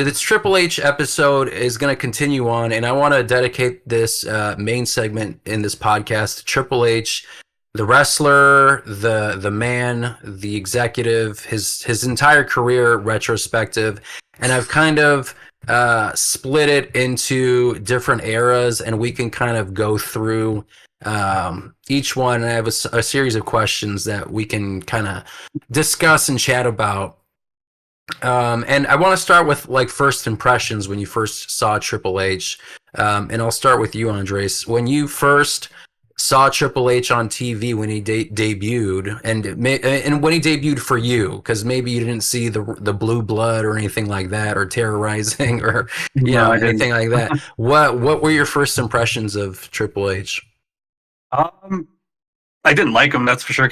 This Triple H episode is going to continue on, and I want to dedicate this main segment in this podcast to Triple H, the wrestler, the man, the executive, his entire career retrospective, and I've kind of split it into different eras, and we can kind of go through each one. And I have a series of questions that we can kind of discuss and chat about. And I want to start with like first impressions when you first saw Triple H. And I'll start with you, Andres. When you first saw Triple H on TV when he debuted, and when he debuted for you, because maybe you didn't see the Blueblood or anything like that, or Terrorizing, or anything like that. What were your first impressions of Triple H? I didn't like him, that's for sure.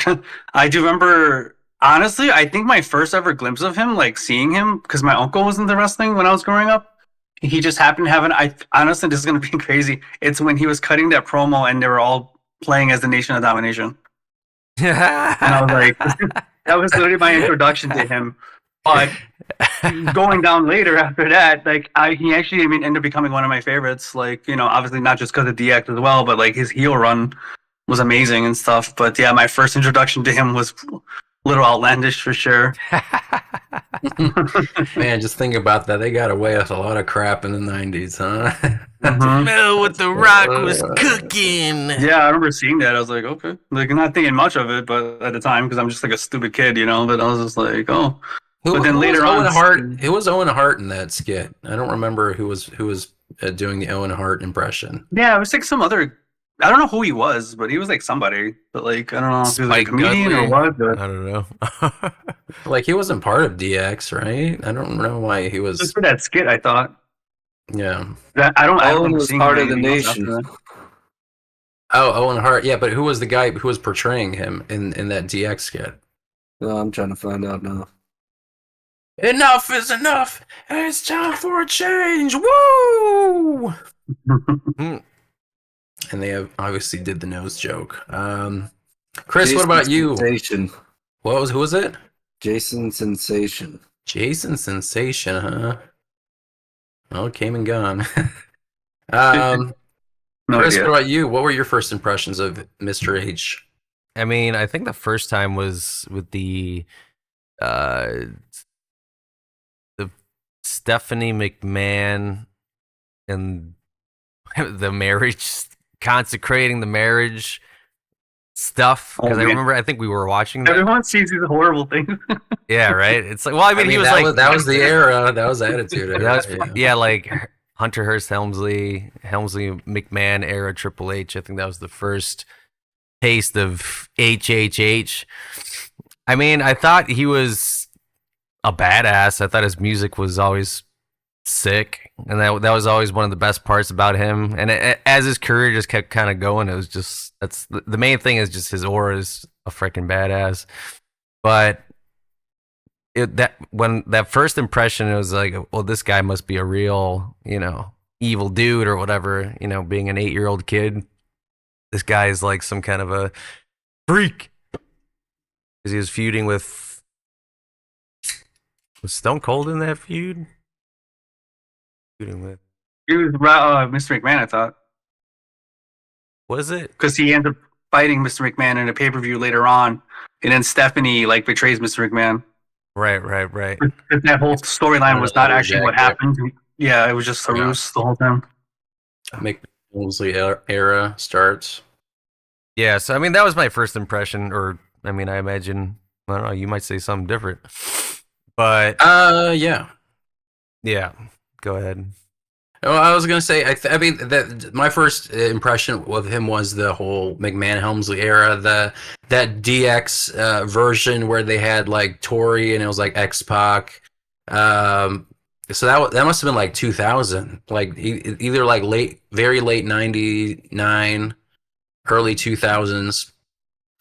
I do remember. Honestly, I think my first ever glimpse of him, like seeing him, because my uncle was into wrestling when I was growing up. He just happened to have honestly, this is going to be crazy. It's when he was cutting that promo and they were all playing as the Nation of Domination. And I was like, that was literally my introduction to him. But going down later after that, like he actually, ended up becoming one of my favorites. Like, obviously not just because of DX as well, but like his heel run was amazing and stuff. But yeah, my first introduction to him was little outlandish for sure. Man, just think about that. They got away with a lot of crap in the 90s, huh? Smell what the Rock was cooking. Yeah, I remember seeing that. I was like, okay. Like, I'm not thinking much of it, but at the time, because I'm just like a stupid kid, But I was just like, oh. But then later on, it was Owen Hart in that skit. I don't remember who was doing the Owen Hart impression. Yeah, it was like some other. I don't know who he was, but he was like somebody. But like, I don't know if he was like a comedian or what. But I don't know. Like, he wasn't part of DX, right? I don't know why he was. Just for that skit, I thought. Yeah. Owen was part of the Nation. Oh, Owen Hart. Yeah, but who was the guy who was portraying him in that DX skit? No, I'm trying to find out now. Enough is enough. It's time for a change. Woo! And they obviously did the nose joke. Chris, Jason what about you? Sensation. Who was it? Jason Sensation. Jason Sensation, huh? Oh, came and gone. No Chris, idea. what about you? What were your first impressions of Mr. H? I think the first time was with the Stephanie McMahon and the marriage, consecrating the marriage stuff. Because I think we were watching that. Everyone sees these horrible things. Yeah, right. It's like, well, he was that was the era. That was the attitude era. Like Hunter Hearst Helmsley McMahon era Triple H. I think that was the first taste of HHH. I thought he was a badass. I thought his music was always sick, and that was always one of the best parts about him. And as his career just kept kind of going, it was just that's the main thing is just his aura is a freaking badass. But when that first impression, it was like, well, this guy must be a real, evil dude or whatever. Being an 8-year-old kid, this guy is like some kind of a freak because he was feuding with Stone Cold in that feud. Feuding with. He was Mr. McMahon, I thought. Was it? Because he ended up fighting Mr. McMahon in a pay-per-view later on, and then Stephanie betrays Mr. McMahon. Right. That whole storyline was not actually what happened. Yeah, it was just a ruse the whole time. Helmsley era starts. Yeah, so that was my first impression, or I imagine, I don't know, you might say something different. But yeah, go ahead. Oh, I was gonna say, that my first impression of him was the whole McMahon Helmsley era, that DX version where they had like Tori and it was like X-Pac. So that must have been like 2000, like either like very late 99, early 2000s,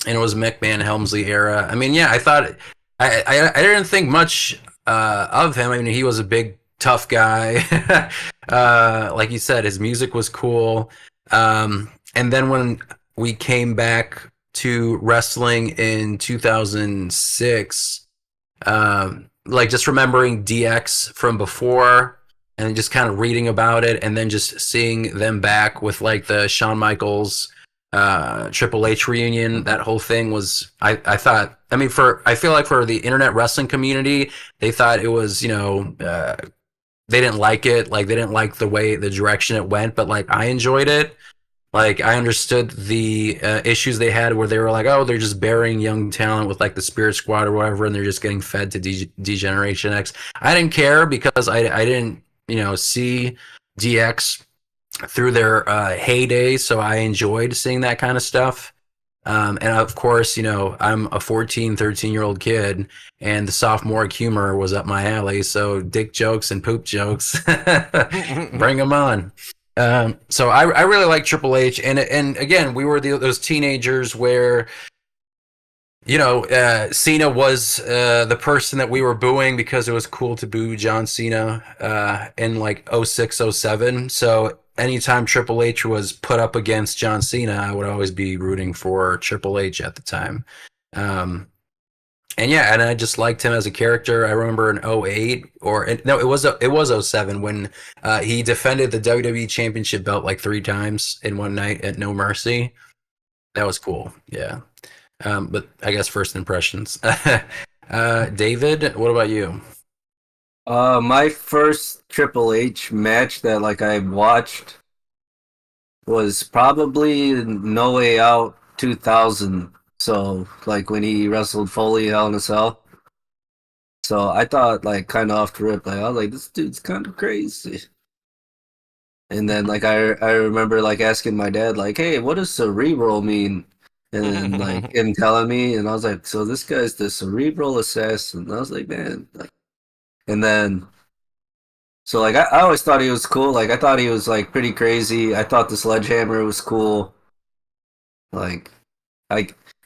and it was McMahon Helmsley era. I thought I didn't think much of him. He was a big tough guy. Like you said, his music was cool. And then when we came back to wrestling in 2006, like just remembering DX from before and just kind of reading about it and then just seeing them back with like the Shawn Michaels Triple H reunion. That whole thing was I thought, I mean, I feel like for the internet wrestling community, they thought it was, they didn't like it, like they didn't like the direction it went, but like I enjoyed it. Like I understood the issues they had where they were like, oh, they're just burying young talent with like the Spirit Squad or whatever, and they're just getting fed to Degeneration X. I didn't care because I didn't see DX through their heyday, so I enjoyed seeing that kind of stuff. And of course, I'm a 14, 13-year-old kid, and the sophomoric humor was up my alley. So dick jokes and poop jokes, bring them on. So I really like Triple H, and again, we were those teenagers where, Cena was the person that we were booing because it was cool to boo John Cena in like 06, 07. So anytime Triple H was put up against John Cena, I would always be rooting for Triple H at the time. And I just liked him as a character. I remember in 08 it was 07 when he defended the WWE Championship belt like 3 times in one night at No Mercy. That was cool. Yeah. But I guess first impressions. David, what about you? My first Triple H match that like I watched was probably No Way Out 2000. So like when he wrestled Foley Hell in a Cell. So I thought like kind of off the rip, like I was like, this dude's kind of crazy. And then like I remember like asking my dad like, hey, what does cerebral mean? And then like him telling me, and I was like, so this guy's the Cerebral Assassin. And I was like, man, like, and then so like I always thought he was cool. Like I thought he was like pretty crazy. I thought the sledgehammer was cool. Like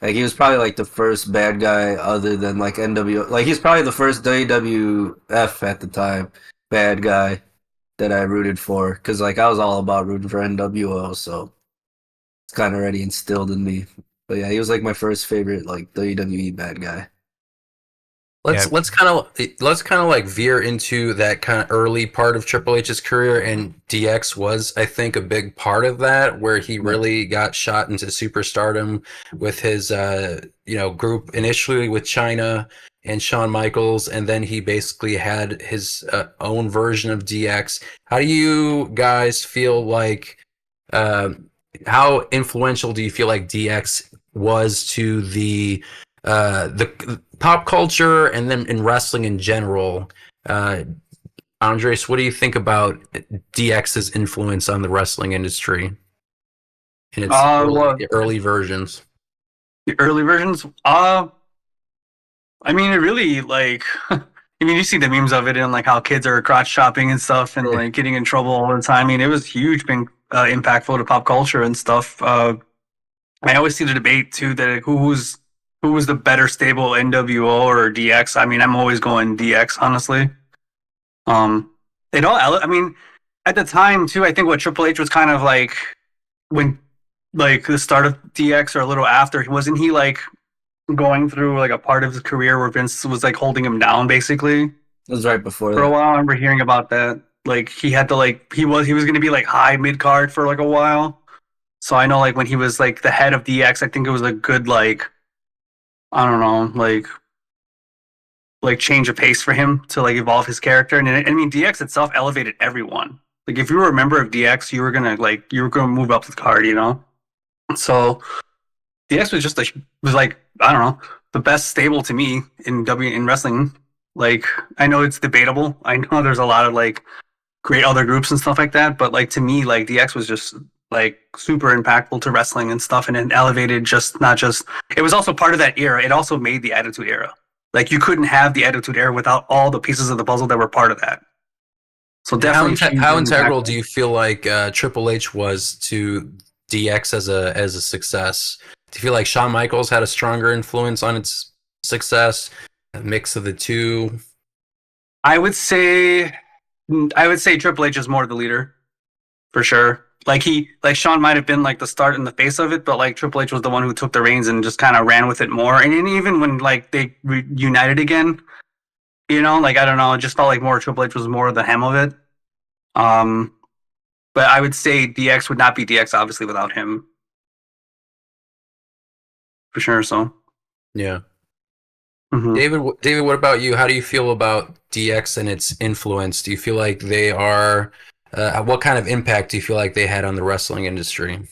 he was probably like the first bad guy other than like NWO. Like he's probably the first WWF at the time bad guy that I rooted for, because like I was all about rooting for NWO, so it's kind of already instilled in me. But yeah, he was like my first favorite like WWE bad guy. Let's kind of like veer into that kind of early part of Triple H's career, and DX was, I think, a big part of that, where he really got shot into superstardom with his group initially with China and Shawn Michaels, and then he basically had his own version of DX. How do you guys feel like? How influential do you feel like DX was to the pop culture and then in wrestling in general? Andres, what do you think about DX's influence on the wrestling industry in its early versions? The early versions? I mean, it really, like, I mean, you see the memes of it and, like, how kids are crotch shopping and stuff and, like, getting in trouble all the time. I mean, it was huge, being impactful to pop culture and stuff. I always see the debate, too, that who was the better stable, NWO or DX? I mean, I'm always going DX, honestly. I mean, at the time, too, I think what Triple H was kind of like, when, like, the start of DX or a little after, wasn't he, like, going through like a part of his career where Vince was like holding him down, basically? It was right before for a while. I remember hearing about that. Like he had to like he was going to be like high mid card for like a while. So I know like when he was like the head of DX, I think it was a good like, I don't know, like change of pace for him to like evolve his character. And I mean DX itself elevated everyone. Like if you were a member of DX, you were gonna move up the card, So DX was just like, I don't know, the best stable to me in wrestling. Like I know it's debatable. I know there's a lot of like great other groups and stuff like that, but like to me, like DX was just like super impactful to wrestling and stuff, and it elevated it was also part of that era. It also made the Attitude Era. Like you couldn't have the Attitude Era without all the pieces of the puzzle that were part of that. So definitely, how integral do you feel like Triple H was to DX as a success? Do you feel like Shawn Michaels had a stronger influence on its success? A mix of the two? I would say Triple H is more the leader, for sure. Like Shawn might have been like the start and the face of it, but like Triple H was the one who took the reins and just kind of ran with it more. And even when like they reunited again, You know, like I don't know, it just felt like more Triple H was more the hem of it. But I would say DX would not be DX obviously without him for sure. So Yeah. mhm. David, what about you? How do you feel about DX and its influence? Do you feel like they are, what kind of impact do you feel like they had on the wrestling industry?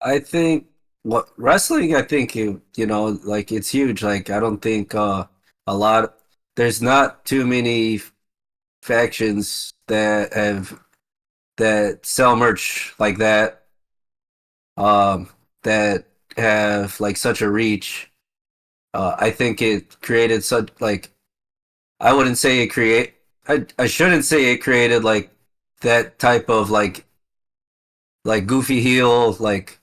I think what wrestling, I think you know, like it's huge. Like I don't think a lot. There's not too many factions that sell merch like that. That have like such a reach. I think it created such like I wouldn't say it create. I shouldn't say it created like that type of like goofy heel like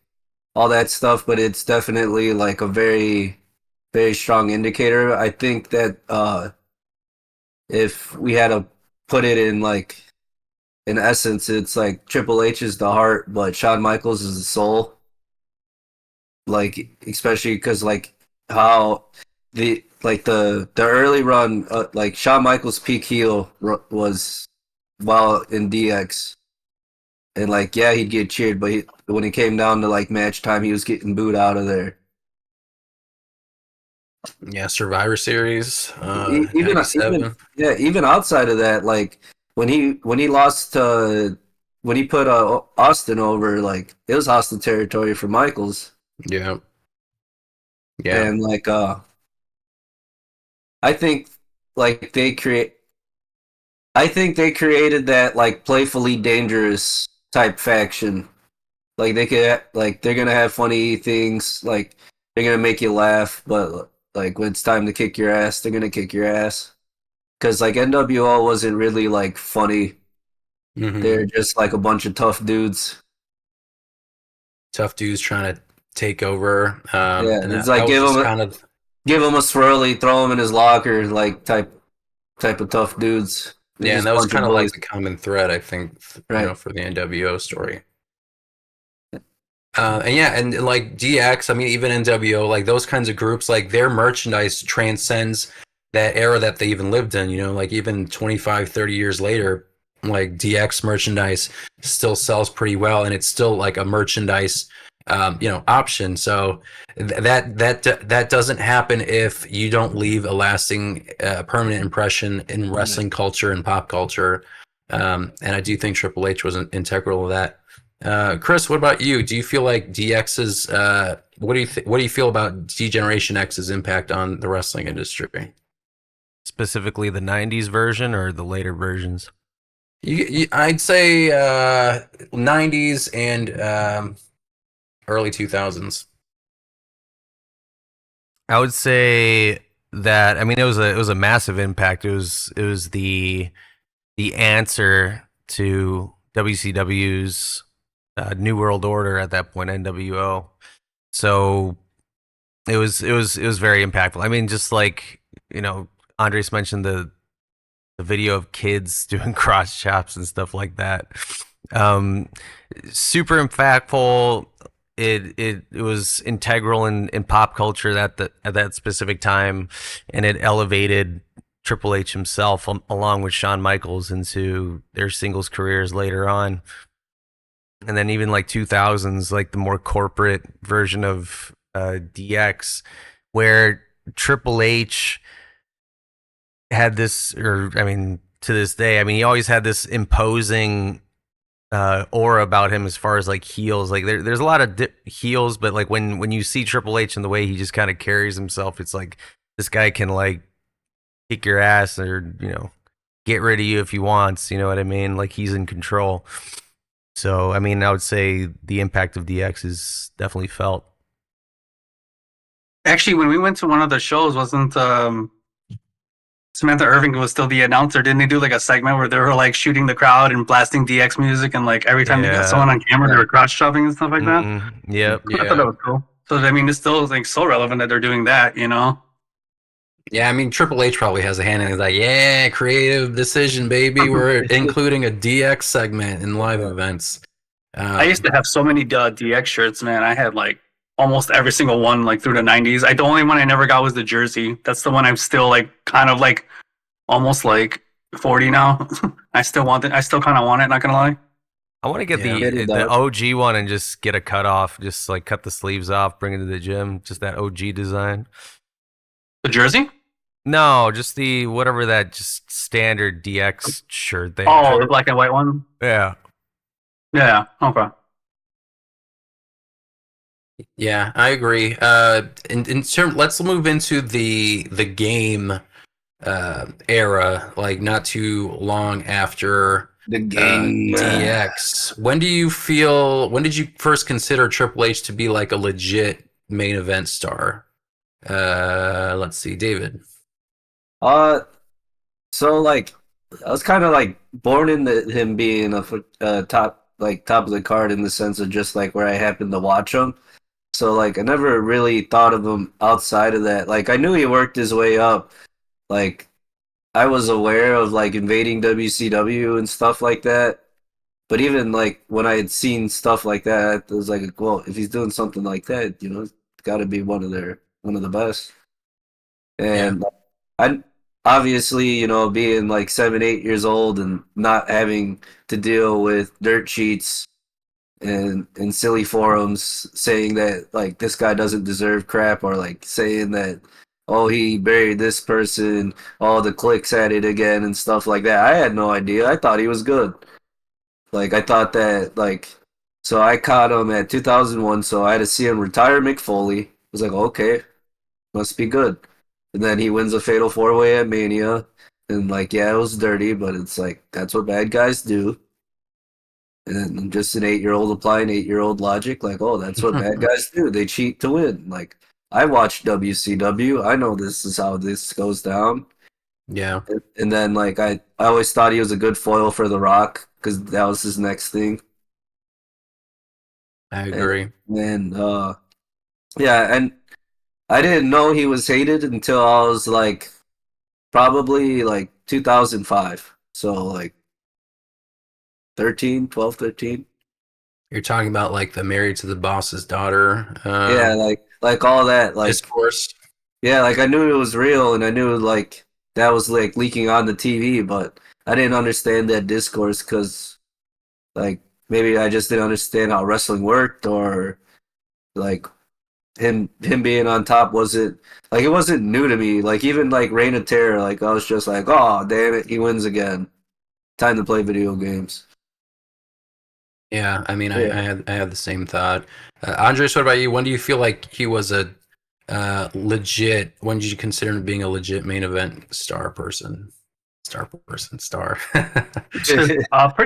all that stuff, but it's definitely like a very, very strong indicator. I think that if we had to put it in like in essence, it's like Triple H is the heart, but Shawn Michaels is the soul. Like especially because like how the early run, like Shawn Michaels' peak heel was while in DX. And like, yeah, he'd get cheered, but when it came down to like match time, he was getting booed out of there. Yeah, Survivor Series, Even 97. yeah, even outside of that, like when he lost to when he put Austin over, like it was hostile territory for Michaels, Yeah. Yeah. and like I think like I think they created that like playfully dangerous type faction. Like they could like they're gonna have funny things, like they're gonna make you laugh, but like when it's time to kick your ass, they're gonna kick your ass. Cause like NWO wasn't really like funny. Hmm. They're just like a bunch of tough dudes. Tough dudes trying to take over. Yeah, And it's that like was just kind of, give him a swirly, throw him in his locker, like type of tough dudes. They're yeah, and just that a was bunch of kind of like bullies, the common thread, I think, right? for the NWO story. And yeah, and like DX, I mean, even NWO, like those kinds of groups, like their merchandise transcends that era that they even lived in, like even 25, 30 years later, like DX merchandise still sells pretty well and it's still like a merchandise, option. So that doesn't happen if you don't leave a lasting, permanent impression in wrestling culture and pop culture. And I do think Triple H was integral to that. Chris, what about you? Do you feel like DX's what do you feel about Degeneration X's impact on the wrestling industry? Specifically the 90s version or the later versions? I'd say 90s and early 2000s. I would say that, I mean, it was a massive impact. It was the answer to WCW's New World Order at that point, NWO. So it was very impactful. I mean, just like, Andres mentioned the video of kids doing cross chops and stuff like that. Um, Super impactful. It was integral in pop culture at that specific time, and it elevated Triple H himself along with Shawn Michaels into their singles careers later on. And then even like 2000s, like the more corporate version of DX, where Triple H had this, or I mean, to this day, I mean, he always had this imposing aura about him as far as like heels. Like there's a lot of heels, but like when you see Triple H and the way he just kind of carries himself, it's like this guy can like kick your ass or get rid of you if he wants. You know what I mean? Like he's in control. So I mean, I would say the impact of DX is definitely felt. Actually, when we went to one of the shows, wasn't Samantha Irving was still the announcer? Didn't they do like a segment where they were like shooting the crowd and blasting DX music, and like every time they got Yeah. someone on camera, they were crotch chopping and stuff like that? Yep. I thought that was cool. So I mean, it's still like so relevant that they're doing that, Yeah, I mean Triple H probably has a hand in it. He's like, yeah, creative decision, baby. We're including a DX segment in live events. I used to have so many DX shirts, man. I had like almost every single one like through the 90s. The only one I never got was the jersey. That's the one I'm still like kind of like almost like 40 now. I still want it. I still kind of want it. Not gonna lie. I want to get Yeah. the OG one and just get a cut off, just like cut the sleeves off, bring it to the gym, just that OG design. The jersey? No, just the whatever that just standard DX shirt thing. Oh, the black and white one. Yeah. Yeah. Okay. Yeah, I agree. In term, let's move into the game era, like not too long after The game. DX. When did you first consider Triple H to be like a legit main event star? Let's see, David. So like I was kind of like born into him being a top of the card in the sense of just like where I happened to watch him. So like I never really thought of him outside of that. Like I knew he worked his way up. Like I was aware of like invading WCW and stuff like that. But even like when I had seen stuff like that, I was like, well, if he's doing something like that, it's got to be one of the best. And I obviously, being like 7, 8 years old and not having to deal with dirt sheets and silly forums saying that like this guy doesn't deserve crap, or like saying that, oh, he buried this person, all the clicks at it again and stuff like that. I had no idea. I thought he was good. Like I thought that so I caught him at 2001, so I had to see him retire Mick Foley. I was like, okay, must be good. And then he wins a fatal 4-way at Mania. And like, yeah, it was dirty, but it's like that's what bad guys do. And then I'm just an 8-year-old applying 8-year-old logic, like, oh, that's what bad guys do. They cheat to win. Like, I watched WCW. I know this is how this goes down. Yeah. And then like I always thought he was a good foil for The Rock because that was his next thing. I agree. And yeah, and I didn't know he was hated until I was like probably like 2005. So like 12, 13. You're talking about like the Married to the Boss's Daughter. Yeah, like all that like discourse. Yeah, like I knew it was real and I knew like that was like leaking on the TV, but I didn't understand that discourse because like maybe I just didn't understand how wrestling worked, or like him being on top wasn't like it wasn't new to me. Like even like Reign of Terror, like I was just like, oh damn it, he wins again. Time to play video games. Yeah, I mean, Yeah. I had the same thought. Andres, what about you? When do you feel like he was a legit? When did you consider him being a legit main event star? Pretty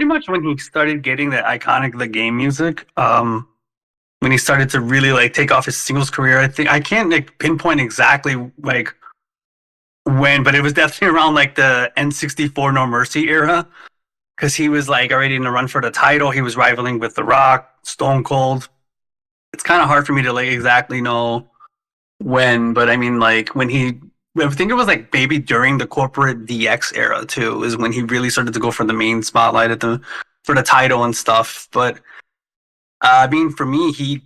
much when he started getting the iconic the game music. When he started to really like take off his singles career. I think I can't like pinpoint exactly like when, but it was definitely around like the N64 No Mercy era. Because he was like already in the run for the title. He was rivaling with The Rock, Stone Cold. It's kind of hard for me to like exactly know when, but I mean like I think it was like maybe during the corporate DX era too, is when he really started to go for the main spotlight for the title and stuff. But I mean, for me, he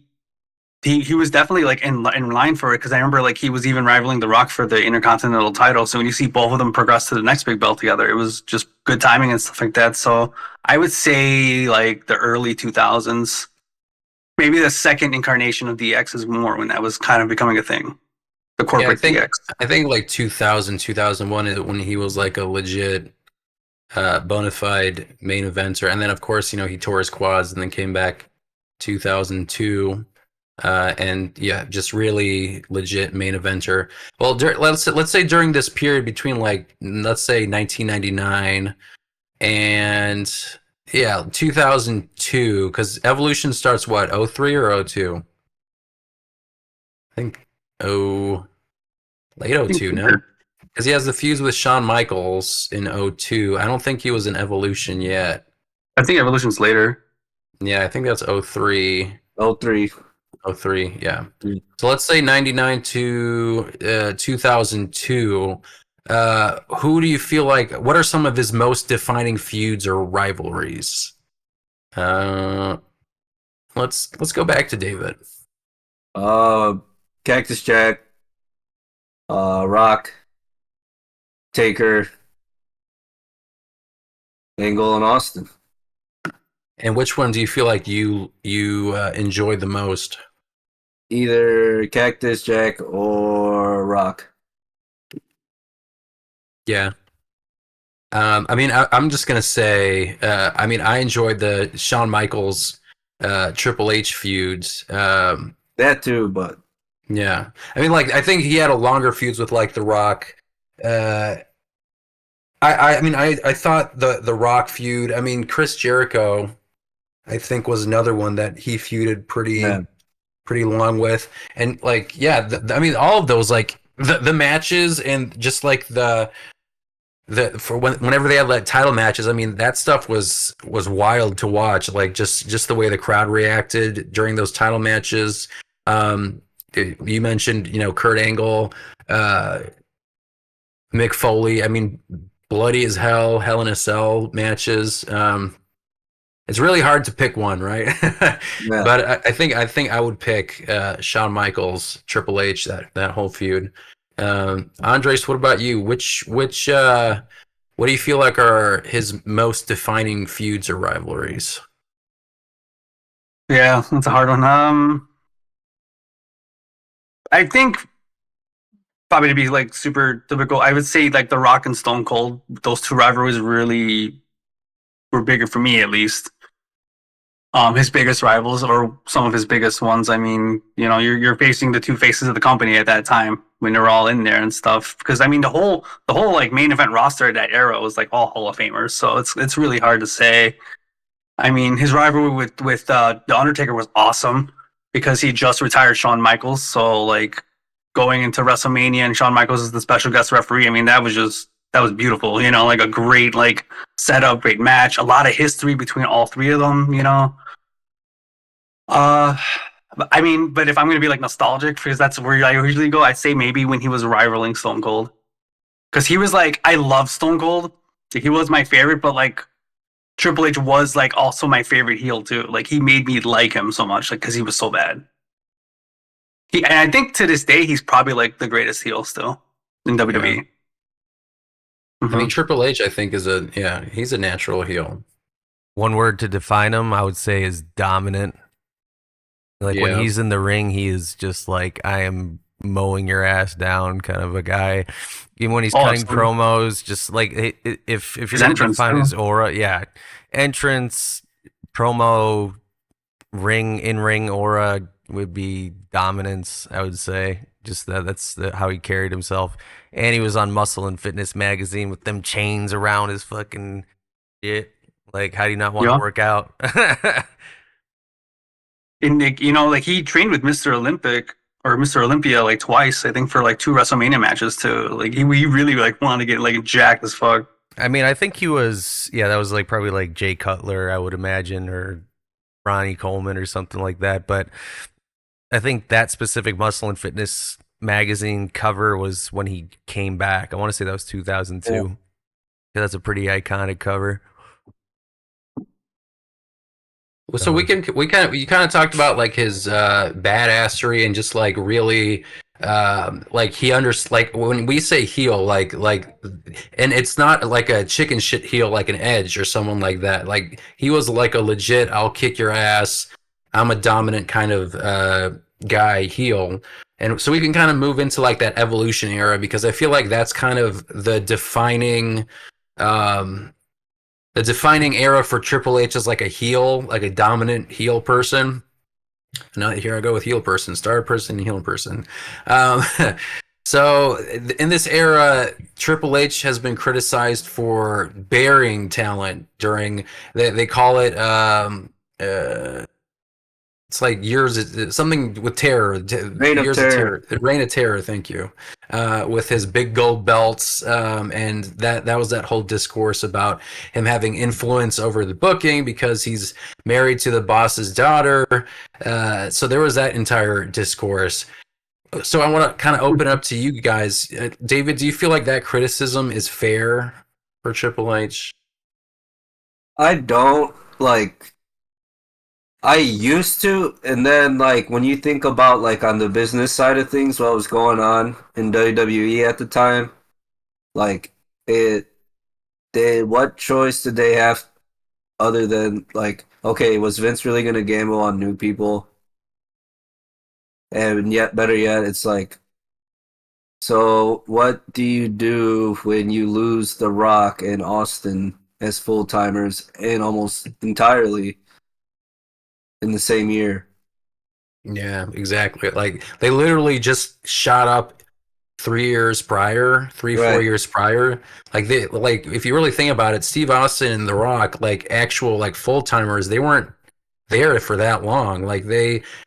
was definitely like in line for it, because I remember like he was even rivaling The Rock for the Intercontinental title. So when you see both of them progress to the next big belt together, it was just good timing and stuff like that. So I would say like the early 2000s, maybe the second incarnation of DX is more when that was kind of becoming a thing. The corporate DX. I think like 2000, 2001 is when he was like a legit bona fide main eventer. And then of course, he tore his quads and then came back 2002. And yeah, just really legit main eventer. Well, let's say during this period between like let's say 1999 and 2002, because Evolution starts what, 03 or 02? I think late 02, no? Because he has the fuse with Shawn Michaels in 02. I don't think he was in Evolution yet. I think Evolution's later. Yeah, I think that's 03. 03. 03, yeah. So let's say 99 to 2002. Who do you feel like? What are some of his most defining feuds or rivalries? Let's go back to David. Uh, Cactus Jack, Rock, Taker, Angle, and Austin. And which one do you feel like you enjoyed the most? Either Cactus Jack or Rock. Yeah. I mean, I'm just gonna say, I mean, I enjoyed the Shawn Michaels, Triple H feuds. That too, but Yeah, I mean, like, I think he had a longer feuds with like The Rock. Uh, I mean, I thought the Rock feud. I mean, Chris Jericho, I think, was another one that he feuded yeah, pretty long with, and like, yeah, I mean, all of those, like the matches and just like for whenever they had like title matches, I mean that stuff was wild to watch. Like just the way the crowd reacted during those title matches. Um, you mentioned Kurt Angle, uh, Mick Foley. I mean, bloody as hell, Hell in a Cell matches. It's really hard to pick one, right? yeah. But I think I would pick Shawn Michaels, Triple H, that whole feud. Andres, what about you? Which what do you feel like are his most defining feuds or rivalries? Yeah, that's a hard one. I think probably to be like super typical, I would say like The Rock and Stone Cold. Those two rivalries really were bigger for me, at least. His biggest rivals or some of his biggest ones. I mean, you're facing the two faces of the company at that time when they're all in there and stuff. Because I mean, the whole like main event roster at that era was like all Hall of Famers. So it's really hard to say. I mean, his rivalry with the Undertaker was awesome because he just retired Shawn Michaels. So like going into WrestleMania and Shawn Michaels is the special guest referee. I mean, that was beautiful. Like a great like setup, great match, a lot of history between all three of them. Uh, I mean, but if I'm gonna be like nostalgic, because that's where I usually go, I'd say maybe when he was rivaling Stone Cold, because he was like, I love Stone Cold, he was my favorite, but like Triple H was like also my favorite heel too. Like he made me like him so much, like because he was so bad. And I think to this day he's probably like the greatest heel still in Yeah. WWE. I mean, Mhm. Triple H, I think, he's a natural heel. One word to define him, I would say, is dominant. Like when Yeah. he's in the ring, he is just like, I am mowing your ass down kind of a guy. Even when he's Oh, cutting absolutely. promos, just like if you're His going to entrance define too. his aura, yeah, entrance, promo, in ring aura would be dominance. I would say just how he carried himself, and he was on Muscle and Fitness magazine with them chains around his fucking shit. Like, how do you not want to Yeah. work out? And like he trained with Mr. Olympic or Mr. Olympia like twice, I think, for like two WrestleMania matches too. Like he really like wanted to get like jacked as fuck. I mean, I think he was, yeah, that was like probably like Jay Cutler, I would imagine, or Ronnie Coleman or something like that. But I think that specific Muscle and Fitness magazine cover was when he came back. I want to say that was 2002. Yeah. Yeah, that's a pretty iconic cover. So you kind of talked about like his badassery and just like really like like when we say heel like and it's not like a chicken shit heel like an Edge or someone like that. Like he was like a legit I'll kick your ass, I'm a dominant kind of guy heel. And so we can kind of move into like that evolution era because I feel like that's kind of um the defining era for Triple H as like a heel, like a dominant heel person. Now here I go with heel person, star person, heel person. Um, so in this era, Triple H has been criticized for burying talent during. They call it. It's like years, something with terror, Reign of years of Terror. terror, the reign of terror. Thank you. With his big gold belts, and that was that whole discourse about him having influence over the booking because he's married to the boss's daughter. So there was that entire discourse. So I want to kind of open up to you guys. David, do you feel like that criticism is fair for Triple H? I don't like. I used to, and then like when you think about like on the business side of things, what was going on in WWE at the time, like it, they what choice did they have other than like, okay, was Vince really gonna gamble on new people? And yet, better yet, it's like, so what do you do when you lose The Rock and Austin as full timers and almost entirely in the same year? Yeah, exactly. Like they literally just shot up 3 years prior, three, four Right. years prior. Like if you really think about it, Steve Austin and The Rock, like actual like full timers, they weren't there for that long. Like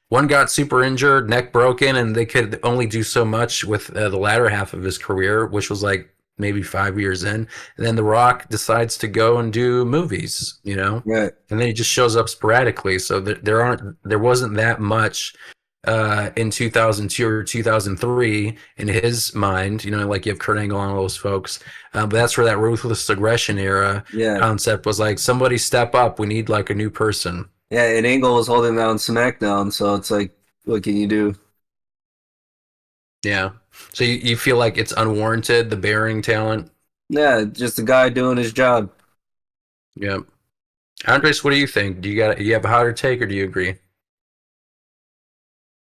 one got super injured, neck broken, and they could only do so much with the latter half of his career, which was like maybe 5 years in. And then The Rock decides to go and do movies, Right. and then he just shows up sporadically. So there wasn't that much in 2002 or 2003 in his mind, like you have Kurt Angle and all those folks. But that's where that ruthless aggression era Yeah. concept was like, somebody step up. We need like a new person. Yeah, and Angle was holding down SmackDown, so it's like, what can you do? Yeah. So you feel like it's unwarranted, the bearing talent? Yeah, just a guy doing his job. Yep. Andres, what do you think? Do you have a hotter take or do you agree?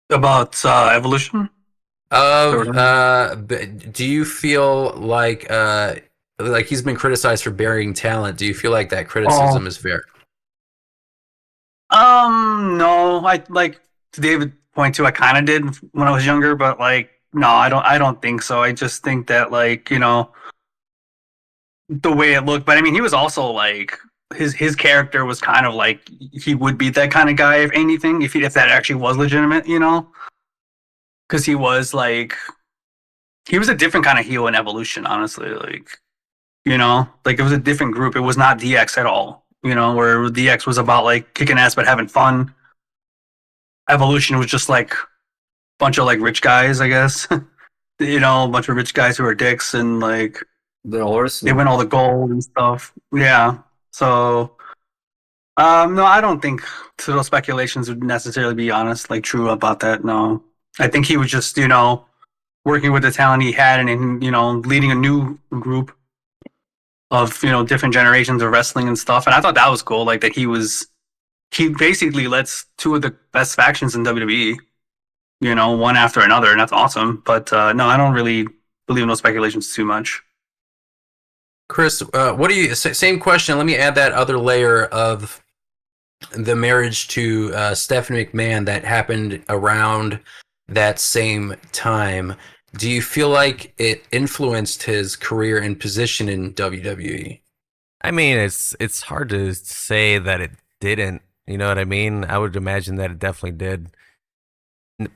About Evolution. Do you feel like he's been criticized for burying talent? Do you feel like that criticism is fair? No, I like David point to. I kind of did when I was younger, but like, no, I don't. I don't think so. I just think that like the way it looked. But I mean, he was also like his character was kind of like he would be that kind of guy if anything, if that actually was legitimate, because he was like he was a different kind of heel in Evolution, honestly. Like like it was a different group. It was not DX at all. Where DX was about like kicking ass but having fun. Evolution was just like a bunch of like rich guys, I guess. A bunch of rich guys who are dicks and like The horse. they win all the gold and stuff. Yeah. So no, I don't think those speculations would necessarily be honest, like true about that. No. I think he was just, working with the talent he had and leading a new group of, different generations of wrestling and stuff. And I thought that was cool, like that he basically lets two of the best factions in WWE, one after another, and that's awesome. But no, I don't really believe in those speculations too much. Chris, what do you? Same question. Let me add that other layer of the marriage to Stephanie McMahon that happened around that same time. Do you feel like it influenced his career and position in WWE? I mean, it's hard to say that it didn't. You know what I mean? I would imagine that it definitely did.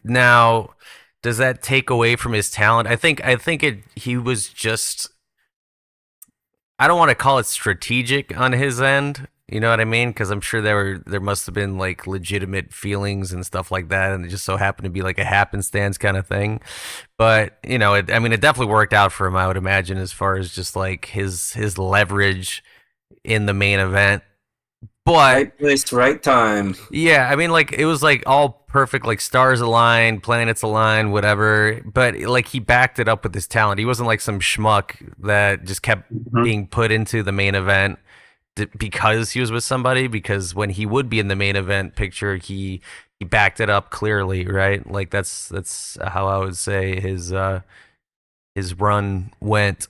Now, does that take away from his talent? He was just, I don't want to call it strategic on his end. You know what I mean? Because I'm sure there must have been like legitimate feelings and stuff like that, and it just so happened to be like a happenstance kind of thing. But it definitely worked out for him. I would imagine, as far as just like his leverage in the main event. But Right place, right time. yeah, I mean, like it was like all perfect, like stars aligned, planets aligned, whatever. But like he backed it up with his talent. He wasn't like some schmuck that just kept being put into the main event because he was with somebody. Because when he would be in the main event picture, he backed it up clearly, right? Like that's how I would say his run went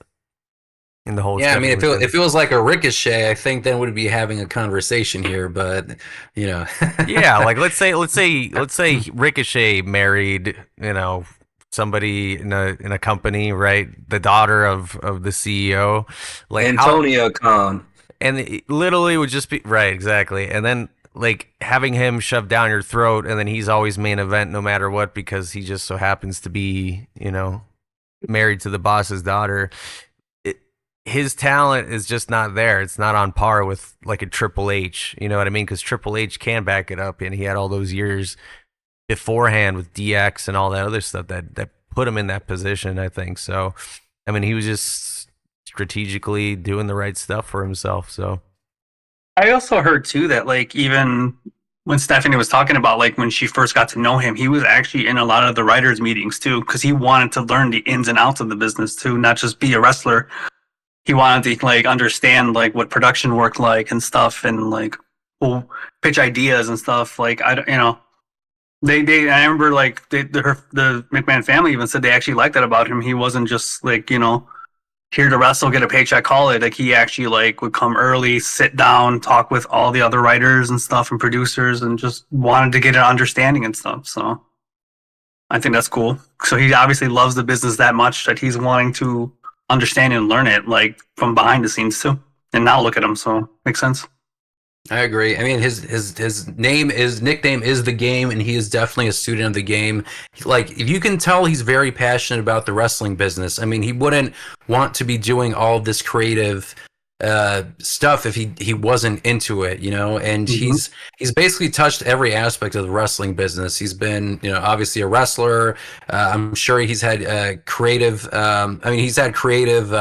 in the whole. Yeah, I mean, if it was like a Ricochet, I think then we'd be having a conversation here. But yeah, like let's say Ricochet married somebody in a company, right? The daughter of the CEO, like Antonio Khan. And it literally would just be right, exactly. And then like having him shoved down your throat, and then he's always main event no matter what because he just so happens to be married to the boss's daughter. His talent is just not there. It's not on par with like a Triple H. You know what I mean? Because Triple H can back it up, and he had all those years beforehand with DX and all that other stuff that put him in that position, I think. So, I mean, he was just strategically doing the right stuff for himself. So, I also heard too that like even when Stephanie was talking about like when she first got to know him, he was actually in a lot of the writers' meetings too, because he wanted to learn the ins and outs of the business too, not just be a wrestler. He wanted to like understand like what production worked like and stuff, and like pitch ideas and stuff. Like they I remember like the McMahon family even said they actually liked that about him. He wasn't just like here to wrestle, get a paycheck, call it. Like he actually like would come early, sit down, talk with all the other writers and stuff and producers, and just wanted to get an understanding and stuff. So I think that's cool. So he obviously loves the business that much that he's wanting to understand and learn it like from behind the scenes too. And now look at him. So makes sense. I agree. I mean, his nickname is the game, and he is definitely a student of the game. Like, if you can tell, he's very passionate about the wrestling business. I mean, he wouldn't want to be doing all of this creative stuff if he wasn't into it, And he's basically touched every aspect of the wrestling business. He's been, obviously a wrestler. I'm sure he's had creative. He's had creative.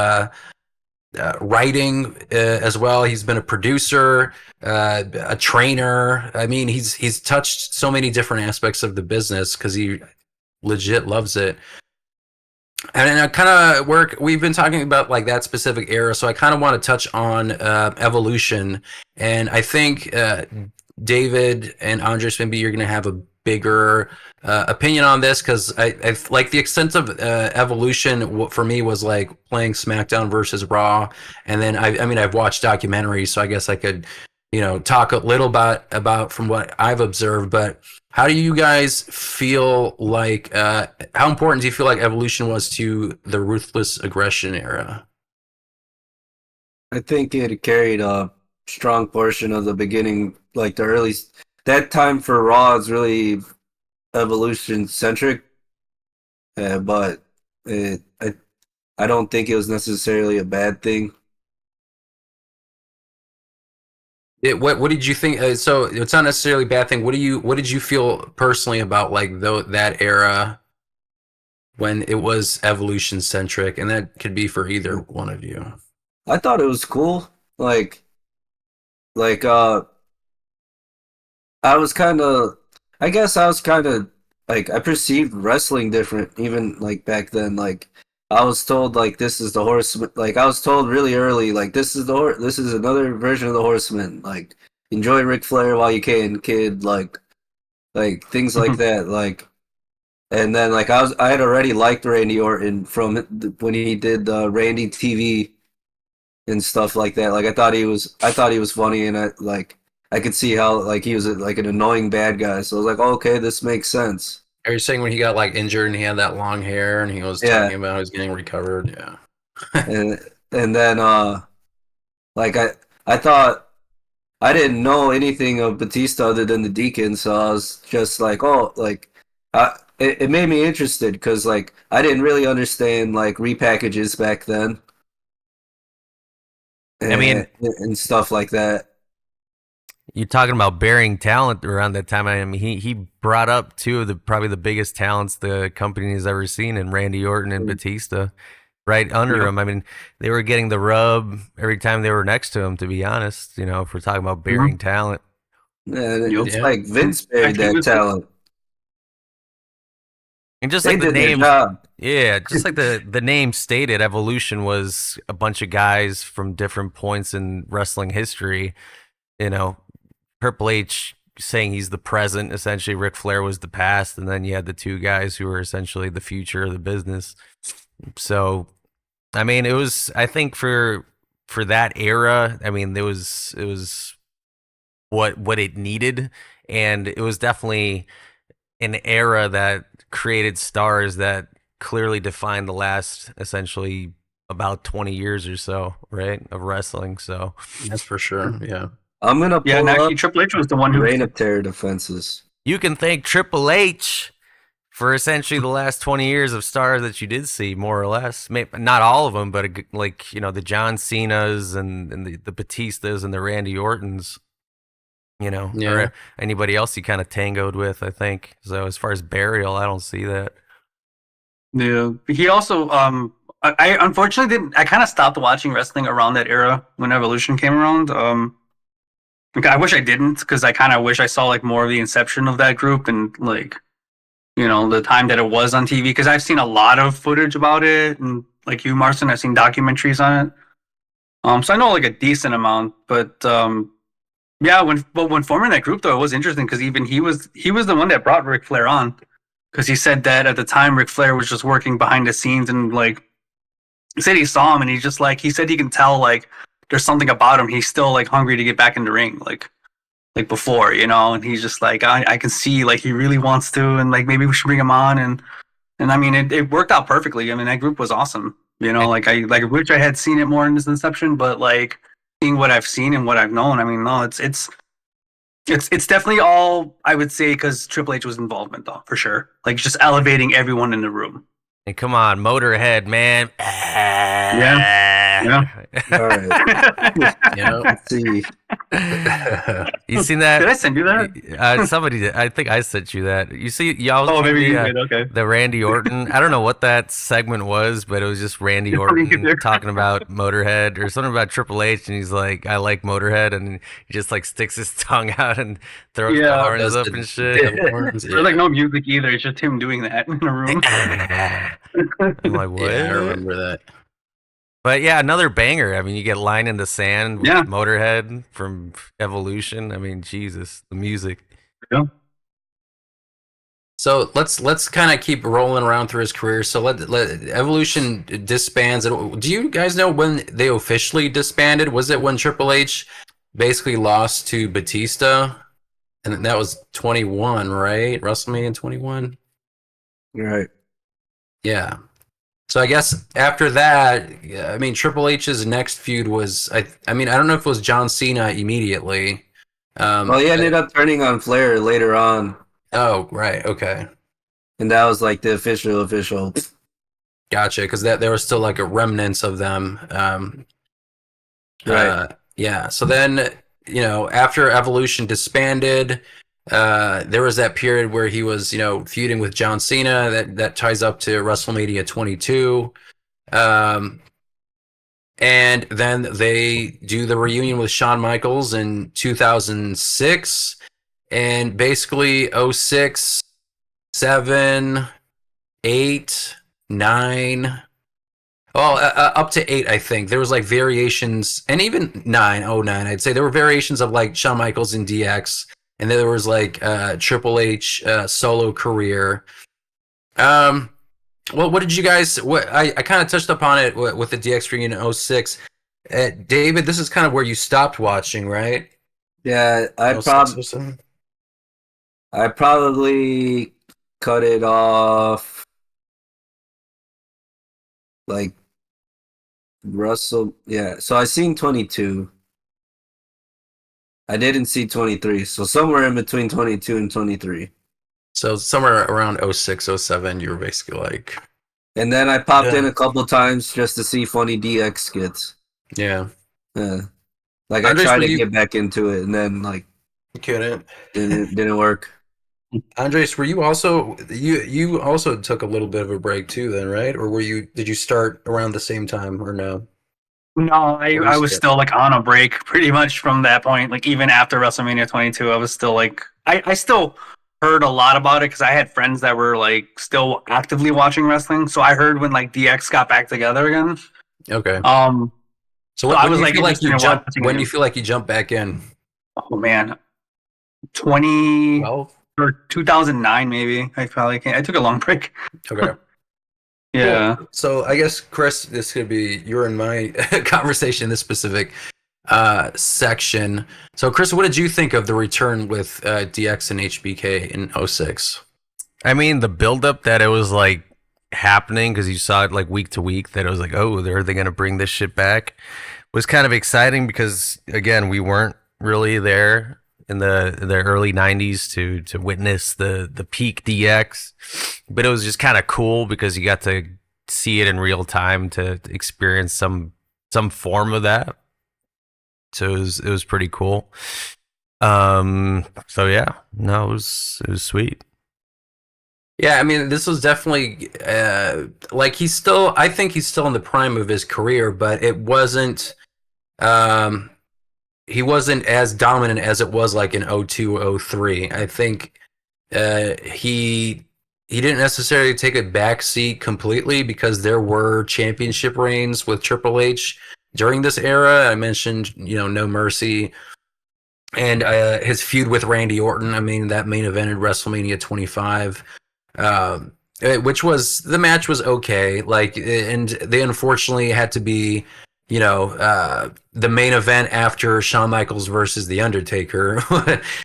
Writing as well. He's been a producer, a trainer. I mean, he's touched so many different aspects of the business because he legit loves it. And I kind of we've been talking about like that specific era, so I kind of want to touch on Evolution. And I think David and Andres, maybe you're going to have a bigger opinion on this, because I like the extent of Evolution for me was like playing SmackDown versus Raw, and then I've watched documentaries, so I guess I could talk a little about from what I've observed. But how do you guys feel like how important do you feel like Evolution was to the Ruthless Aggression era? I think it carried a strong portion of the beginning, like the early. That time for Raw is really Evolution centric, but I don't think it was necessarily a bad thing. What did you think? So it's not necessarily a bad thing. What did you feel personally about like that era when it was Evolution centric, and that could be for either one of you. I thought it was cool. I guess I was kind of like, I perceived wrestling different even like back then. Like I was told like this is the Horseman. Like I was told really early like this is another version of the Horseman. Like enjoy Ric Flair while you can, kid. Like things like that. Like, and then like I had already liked Randy Orton from when he did Randy TV and stuff like that. Like I thought he was funny, and I could see how like he was like an annoying bad guy. So I was like, oh, okay, this makes sense. Are you saying when he got like injured and he had that long hair and he was talking about how he was getting recovered? Yeah. and then like I thought I didn't know anything of Batista other than the Deacon, so I was just like, oh, like it made me interested because like I didn't really understand like repackages back then. And stuff like that. You're talking about burying talent around that time. I mean, he brought up two of probably the biggest talents the company has ever seen in Randy Orton and Batista right under him. I mean, they were getting the rub every time they were next to him, to be honest, if we're talking about burying talent. Yeah, it's like Vince buried that talent. And just like the name, just like the name stated, Evolution was a bunch of guys from different points in wrestling history. Triple H saying he's the present, essentially Ric Flair was the past, and then you had the two guys who were essentially the future of the business. So, I mean, it was, I think for that era, I mean, it was what it needed, and it was definitely an era that created stars that clearly defined the last essentially about 20 years or so, right, of wrestling. So that's for sure. Yeah. I'm gonna pull and actually up Triple H was the one who Reign of Terror defenses. You can thank Triple H for essentially the last 20 years of stars that you did see, more or less. Maybe not all of them, but like the John Cenas and the Batistas and the Randy Ortons, or anybody else he kind of tangoed with, I think. So as far as burial, I don't see that. Yeah, he also I unfortunately didn't. I kind of stopped watching wrestling around that era when Evolution came around. Like, I wish I didn't, because I kind of wish I saw like more of the inception of that group and like, you know, the time that it was on TV. Because I've seen a lot of footage about it, and like you, Marston, I've seen documentaries on it. So I know like a decent amount, but yeah, when forming that group though, it was interesting because even he was the one that brought Ric Flair on, because he said that at the time Ric Flair was just working behind the scenes, and like he said he saw him and he just like he said he can tell like there's something about him. He's still like hungry to get back in the ring like before, you know, and he's just like I can see like he really wants to, and like maybe we should bring him on, and I mean it worked out perfectly. I mean that group was awesome. You know, like I wish I had seen it more in this inception, but like seeing what I've seen and what I've known, I mean, no, it's definitely all I would say because Triple H was involvement though, for sure. Like just elevating everyone in the room. And come on, Motorhead, man. Yeah. All right. You know, Let's see. You seen that? Did I send you that? Somebody did. I think I sent you that. You see, y'all. Oh, maybe you did. Okay. The Randy Orton. I don't know what that segment was, but it was just Randy Orton talking about Motorhead or something about Triple H, and he's like, "I like Motorhead," and he just like sticks his tongue out and throws the horns up and shit. There's like no music either. It's just him doing that in a room. I'm like, what? Yeah, I remember that. But yeah, another banger. I mean, you get Line in the Sand with Yeah. Motorhead from Evolution. I mean, Jesus, the music. Yeah. So let's kind of keep rolling around through his career. So let Evolution disbands. Do you guys know when they officially disbanded? Was it when Triple H basically lost to Batista, and that was 21, right? WrestleMania 21. Right. Yeah. So I guess after that, I mean, Triple H's next feud was, I mean, I don't know if it was John Cena immediately. Well, he ended up turning on Flair later on, Oh, right. Okay. and that was like the official. Gotcha. Because there was still like a remnants of them. Right. Yeah. So then, you know, after Evolution disbanded, there was that period where he was, you know, feuding with John Cena. That ties up to WrestleMania 22. And then they do the reunion with Shawn Michaels in 2006. And basically 06, 7, 8, 9. Well, up to 8, I think. There was like variations, and even 9, 09, I'd say there were variations of like Shawn Michaels and DX. And then there was like Triple H solo career. Well, what did you guys? I kind of touched upon it with the DX reunion in 06. David, this is kind of where you stopped watching, right? Yeah, 06, 07? I probably cut it off like Russell. Yeah, so I seen 22. I didn't see 23, so somewhere in between 22 and 23. So somewhere around 06, 07, you were basically like, And then I popped in a couple times just to see funny DX skits. yeah. Yeah. Like Andres, I tried were to you- get back into it, and then like You couldn't. didn't work. Andres, were you also you also took a little bit of a break too, then, right? Or did you start around the same time or no? No, I was still like on a break pretty much from that point. Like even after WrestleMania 22, I was still like I still heard a lot about it because I had friends that were like still actively watching wrestling. So I heard when like DX got back together again. Okay. So when I was you like feel like you interested in jump watching when it. you feel like you jump back in. Oh man, 20 12? or 2009 maybe. I probably can't. I took a long break. Okay. Yeah. Cool. So I guess Chris, this could be your and my conversation in this specific section. So Chris, what did you think of the return with DX and HBK in 06? I mean, the buildup that it was like happening because you saw it like week to week that it was like, oh, are they going to bring this shit back? Was kind of exciting because again, we weren't really there in the early 90s to witness the peak DX, but it was just kind of cool because you got to see it in real time to experience some form of that. So it was pretty cool. So yeah, no, it was sweet. Yeah, I mean, this was definitely like I think he's still in the prime of his career, but it wasn't he wasn't as dominant as it was like in 02, 03. I think he didn't necessarily take a back seat completely because there were championship reigns with Triple H during this era. I mentioned, No Mercy and his feud with Randy Orton. I mean, that main event at WrestleMania 25, which was, the match was okay. Like, and they unfortunately had to be, the main event after Shawn Michaels versus The Undertaker,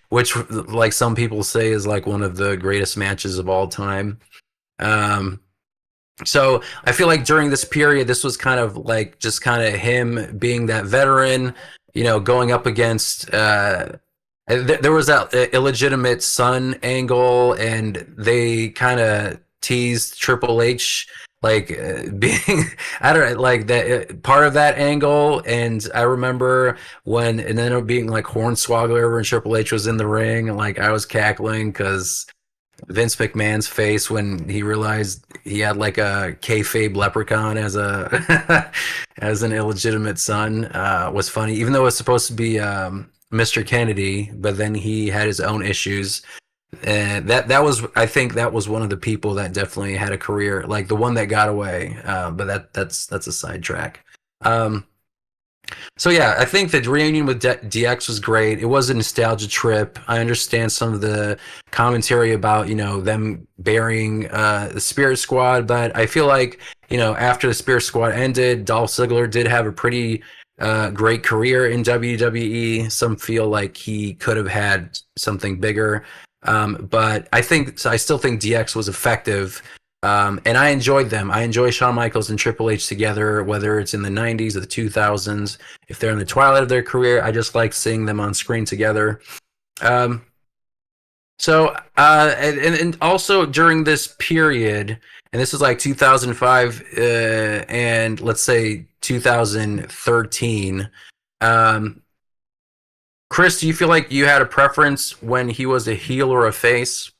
which, like some people say, is like one of the greatest matches of all time. So I feel like during this period, this was kind of like just kind of him being that veteran, going up against. There was that illegitimate son angle, and they kind of teased Triple H like being, I don't know, like that part of that angle. And I remember when it ended up being like Hornswoggle when Triple H was in the ring, and like I was cackling because Vince McMahon's face when he realized he had like a kayfabe leprechaun as a as an illegitimate son was funny, even though it was supposed to be Mr. Kennedy, but then he had his own issues. And that was, I think that was one of the people that definitely had a career, like the one that got away. But that's a sidetrack. So yeah, I think the reunion with DX was great. It was a nostalgia trip. I understand some of the commentary about, them burying the Spirit Squad, but I feel like, after the Spirit Squad ended, Dolph Ziggler did have a pretty great career in WWE. Some feel like he could have had something bigger. But I still think DX was effective. And I enjoyed them. I enjoy Shawn Michaels and Triple H together, whether it's in the 90s or the 2000s. If they're in the twilight of their career, I just like seeing them on screen together. And also during this period, and this is like 2005 and let's say 2013, Chris, do you feel like you had a preference when he was a heel or a face?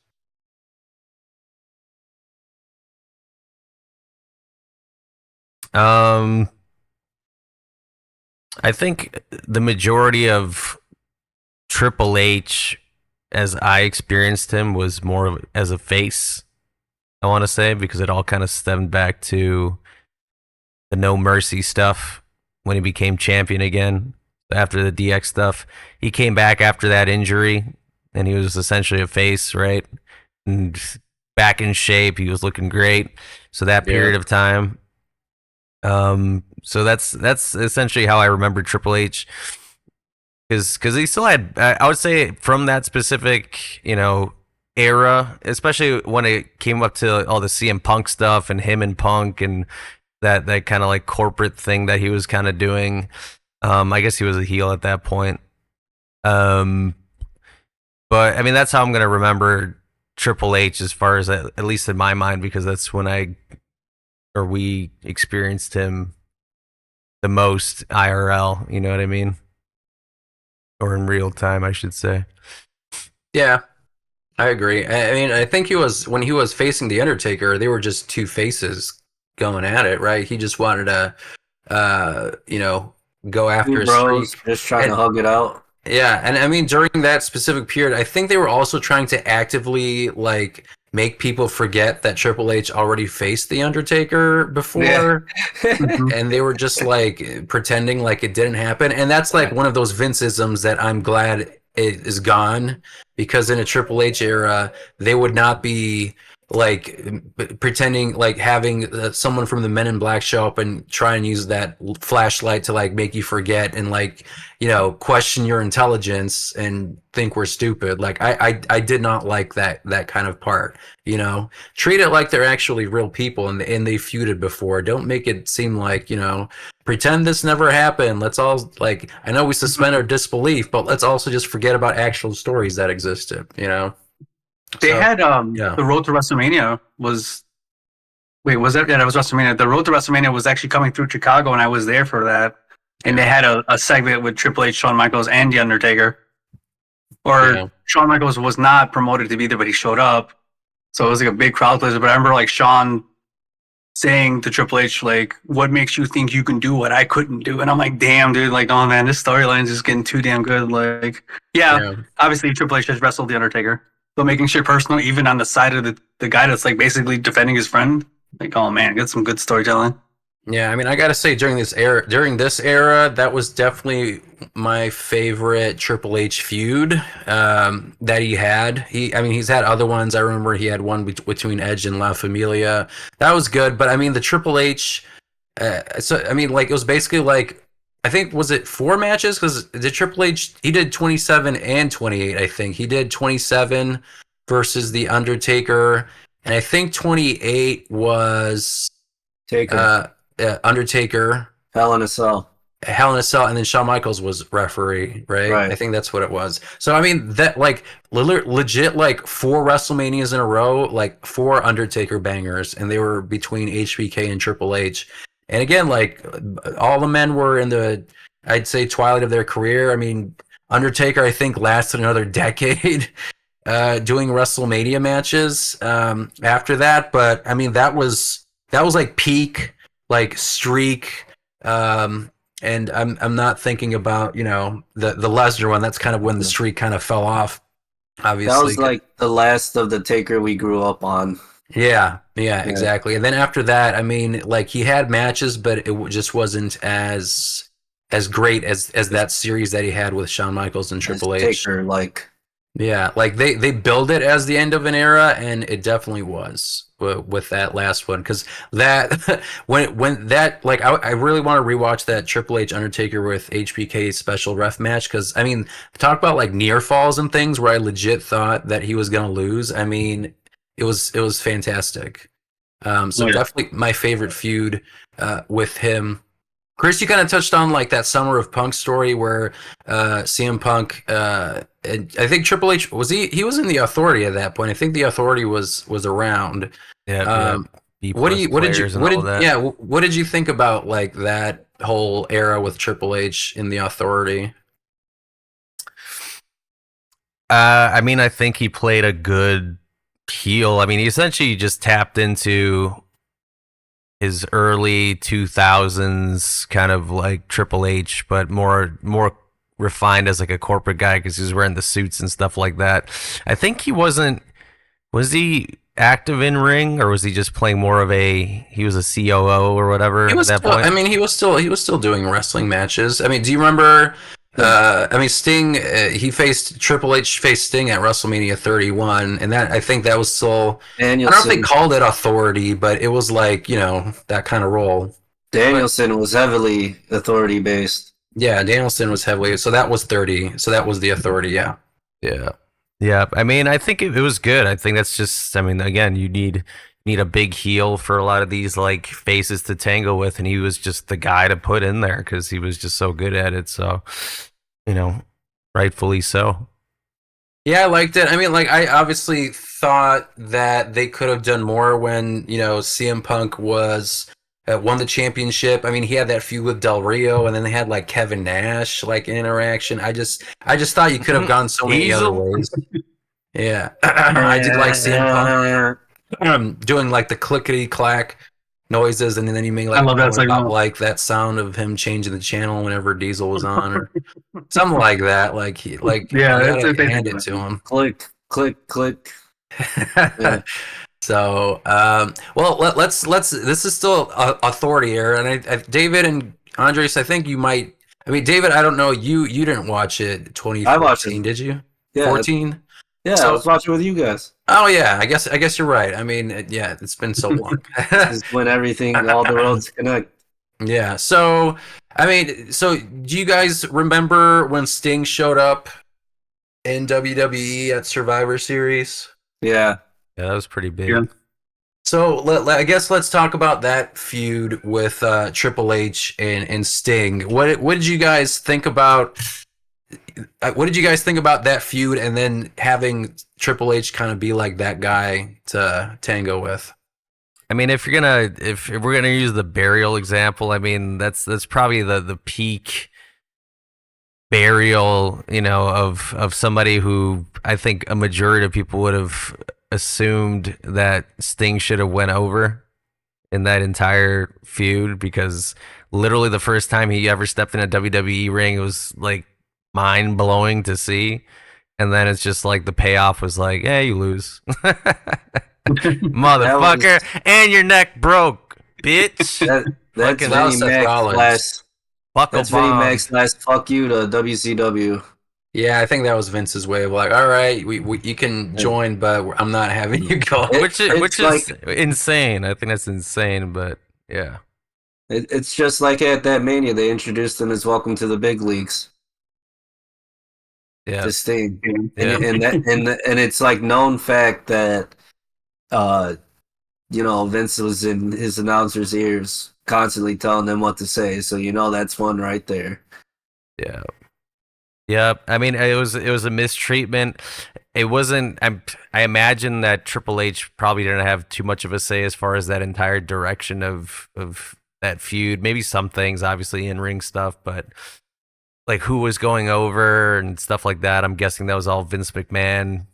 I think the majority of Triple H, as I experienced him, was more as a face, I want to say, because it all kind of stemmed back to the No Mercy stuff when he became champion again after the DX stuff. He came back after that injury, and he was essentially a face, right? And back in shape, he was looking great. So that period of time. So that's essentially how I remember Triple H, because he still had, I would say, from that specific era, especially when it came up to all the CM Punk stuff and him and Punk and that kind of like corporate thing that he was kind of doing. I guess he was a heel at that point. But I mean, that's how I'm gonna remember Triple H, as far as at least in my mind, because that's when we experienced him the most IRL, you know what I mean? Or in real time, I should say. Yeah, I agree. I mean, I think when he was facing The Undertaker, they were just two faces going at it, right? He just wanted to, go after his bros, streak. just trying to hug it out. Yeah, and I mean, during that specific period, I think they were also trying to actively, like, make people forget that Triple H already faced The Undertaker before. And they were just like pretending like it didn't happen. And that's like one of those Vince-isms that I'm glad it is gone, because in a Triple H era, they would not be like pretending, like having someone from the Men in Black show up and try and use that flashlight to like make you forget and like, question your intelligence and think we're stupid. Like I did not like that kind of part. Treat it like they're actually real people and they feuded before. Don't make it seem like, pretend this never happened. Let's all, like, I know we suspend our disbelief, but let's also just forget about actual stories that existed. They had the Road to WrestleMania was. Wait, was that? Yeah, that was WrestleMania. The Road to WrestleMania was actually coming through Chicago, and I was there for that. And they had a segment with Triple H, Shawn Michaels, and The Undertaker. Shawn Michaels was not promoted to be there, but he showed up. So it was like a big crowd pleaser. But I remember like Shawn saying to Triple H, like, what makes you think you can do what I couldn't do? And I'm like, damn, dude, like, oh man, this storyline's just getting too damn good. Like, yeah. Obviously Triple H has wrestled The Undertaker, but making shit personal, even on the side of the guy that's like basically defending his friend, like, oh man, get some good storytelling. Yeah, I mean, I gotta say, during this era, that was definitely my favorite Triple H feud that he had. He's had other ones. I remember he had one between Edge and La Familia. That was good, but I mean, the Triple H. It was basically like, I think, was it 4 matches? Because the Triple H, he did 27 and 28. I think he did 27 versus the Undertaker, and I think 28 was Taker. Undertaker, Hell in a Cell, and then Shawn Michaels was referee, right? I think that's what it was. So I mean, that like legit, like 4 WrestleManias in a row, like 4 Undertaker bangers, and they were between HBK and Triple H. And again, like all the men were in the, I'd say, twilight of their career. I mean, Undertaker, I think, lasted another decade doing WrestleMania matches after that. But I mean, that was like peak, like streak, and I'm not thinking about, you know, the Lesnar one. That's kind of when the streak kind of fell off. Obviously, that was like the last of the Taker we grew up on. Yeah, exactly. And then after that, I mean, like he had matches, but it just wasn't as great as that series that he had with Shawn Michaels and Triple H. Taker, like. Yeah, like they build it as the end of an era, and it definitely was with that last one, because that when that, like, I really want to rewatch that Triple H Undertaker with HBK special ref match, because I mean, talk about like near falls and things where I legit thought that he was gonna lose. I mean, it was fantastic. Definitely my favorite feud with him. Chris, you kind of touched on like that Summer of Punk story where CM Punk, and I think Triple H he was in the Authority at that point. I think the Authority was around. Yeah. What did you think about like that whole era with Triple H in the Authority? I mean, I think he played a good heel. I mean, he essentially just tapped into his early 2000s kind of like Triple H, but more refined as like a corporate guy, because he was wearing the suits and stuff like that. I think was he active in ring, or was he just playing more of he was a COO or whatever at that point? I mean, he was still doing wrestling matches. I mean, do you remember Sting, Triple H faced Sting at WrestleMania 31, and that, I think that was still, Danielson. I don't know if they called it Authority, but it was like, you know, that kind of role. Danielson was heavily Authority based. Yeah, Danielson was heavily, so that was 30, so that was the Authority, yeah. Yeah, I mean, I think it was good. I think that's just, I mean, again, you need a big heel for a lot of these like faces to tangle with, and he was just the guy to put in there because he was just so good at it. So, you know, rightfully so. Yeah, I liked it. I mean, like, I obviously thought that they could have done more when, you know, CM Punk won the championship. I mean, he had that feud with Del Rio, and then they had like Kevin Nash like interaction. I just thought you could have gone so many other ways. Yeah, I did like CM Punk doing like the clickety clack noises, and then you make like, I love that like that sound of him changing the channel whenever Diesel was on, or something like that. Like hand it to him. Click, click, click. Yeah. So, well, let's. This is still Authority era, and I, David and Andres, I think you might. I mean, David, I don't know. You didn't watch it 2014, I watched it. Did you? Yeah, 14. Yeah, so, I was watching with you guys. Oh yeah, I guess you're right. I mean, yeah, it's been so long. This is when all the roads connect. Yeah. So, I mean, do you guys remember when Sting showed up in WWE at Survivor Series? Yeah. Yeah, that was pretty big. Yeah. So I guess let's talk about that feud with Triple H and Sting. What did you guys think about? What did you guys think about that feud, and then having Triple H kind of be like that guy to tango with? I mean, if we're gonna use the burial example, I mean that's probably the peak burial, you know, of somebody who I think a majority of people would have assumed that Sting should have went over in that entire feud because literally the first time he ever stepped in a WWE ring, it was like mind blowing to see. And then it's just like the payoff was like, yeah, you lose. Motherfucker. And your neck broke, bitch. That's Fucking that was Vinnie Seth Mac's Rollins. last. Buckle That's Vinnie bomb. Mac's last fuck you to WCW. Yeah, I think that was Vince's way of like, all right, we you can join, but I'm not having you go. Which It's is insane. I think that's insane, but yeah. It's just like at that Mania, they introduced him as "Welcome to the Big Leagues" Yeah. to Sting, Yeah. and it's like known fact that, Vince was in his announcer's ears constantly telling them what to say. So that's one right there. Yeah. Yeah, I mean, it was a mistreatment. It wasn't. I imagine that Triple H probably didn't have too much of a say as far as that entire direction of that feud. Maybe some things, obviously in ring stuff, but like who was going over and stuff like that. I'm guessing that was all Vince McMahon,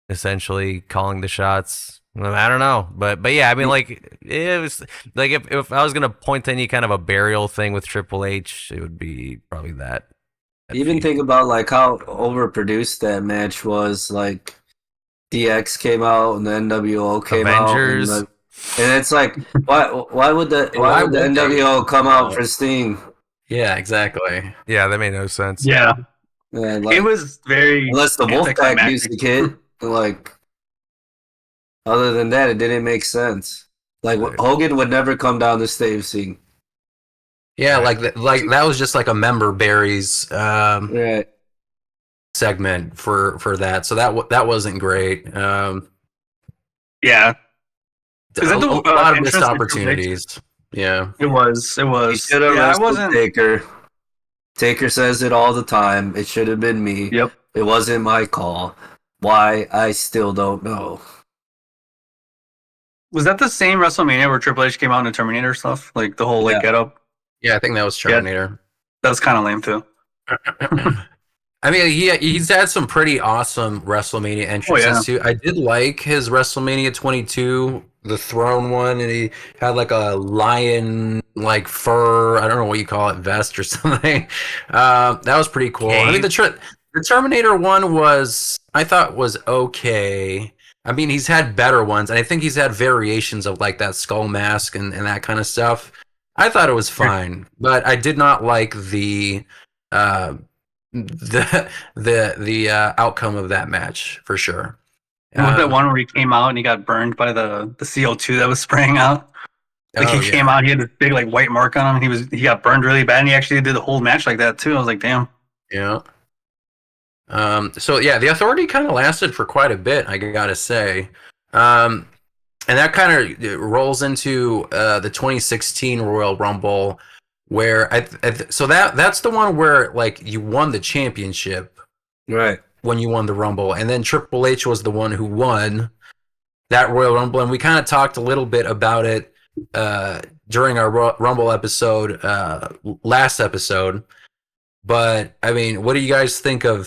essentially calling the shots. I don't know, but yeah, I mean, like it was like if I was gonna point to any kind of a burial thing with Triple H, it would be probably that. Even think about like how overproduced that match was. Like DX came out and the NWO came Avengers. out, and it's like why would the NWO come out for Sting? Yeah, exactly. Yeah, that made no sense. Yeah, Like, it was very unless the Wolfpack anticlimactic. music hit. Like, other than that, it didn't make sense. Like Hogan would never come down the stage sing. Yeah, like that was just like a member berries Right. segment for that. So that wasn't great. Yeah, A lot of missed opportunities. Yeah, it was. He should have Yeah, I wrestled wasn't. Taker. Taker says it all the time. It should have been me. Yep. It wasn't my call. Why? I still don't know. Was that the same WrestleMania where Triple H came out in the Terminator stuff? Like the whole Yeah. get up? yeah, I think that was Terminator. That was kind of lame too. I mean, he's had some pretty awesome WrestleMania entrances too. I did like his WrestleMania 22, the throne one, and he had like a lion like fur, I don't know what you call it, vest or something. That was pretty cool. I mean, the Terminator one I thought was okay. I mean, he's had better ones, and I think he's had variations of like that skull mask and that kind of stuff. I thought it was fine, but I did not like the outcome of that match for sure. Was that one where he came out and he got burned by the CO2 that was spraying out? Like he came out, he had this big like white mark on him. He got burned really bad, and he actually did the whole match like that too. I was like, damn. Yeah. So yeah, the Authority kind of lasted for quite a bit, I gotta say. And that kind of rolls into the 2016 Royal Rumble, where so that's the one where like you won the championship, Right. when you won the Rumble, and then Triple H was the one who won that Royal Rumble, and we kind of talked a little bit about it during our Rumble episode, last episode. But I mean, what do you guys think of,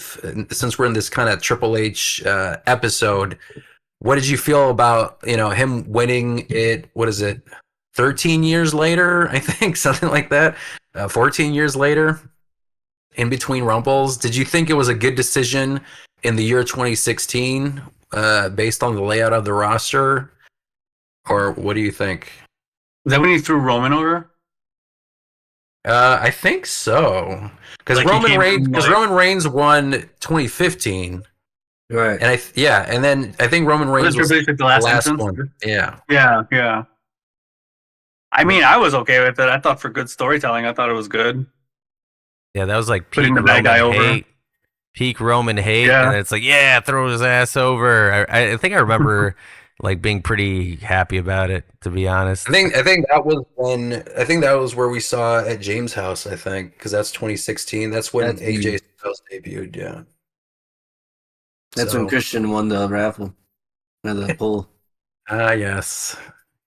since we're in this kind of Triple H episode? What did you feel about him winning it? What is it? 13 years later, I think, something like that. 14 years later, in between Rumbles. Did you think it was a good decision in the year 2016, based on the layout of the roster, or what do you think? Was that when he threw Roman over? I think so, because Like Roman Reigns won 2015. Right. And and then I think Roman Reigns was the last one. Yeah. Yeah. I mean, I was okay with it. I thought for good storytelling, I thought it was good. Yeah, that was like peak Putting the bad guy over. hate. Peak Roman hate, Yeah. and it's like, yeah, throw his ass over. I think I remember like being pretty happy about it, to be honest. I think that was where we saw at James' house, I think, because that's 2016. That's when AJ Styles debuted, yeah. That's when Christian won the raffle. Or the poll. Yes.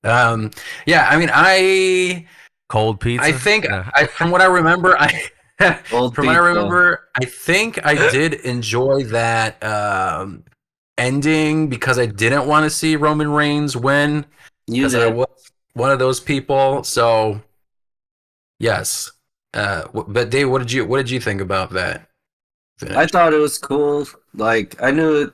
Yeah, I mean, Cold pizza. I think No. from what I remember, I think I Yeah. did enjoy that ending because I didn't want to see Roman Reigns win. You Because did. one of those people. So yes. But Dave, what did you think about that finish? I thought it was cool. Like, I knew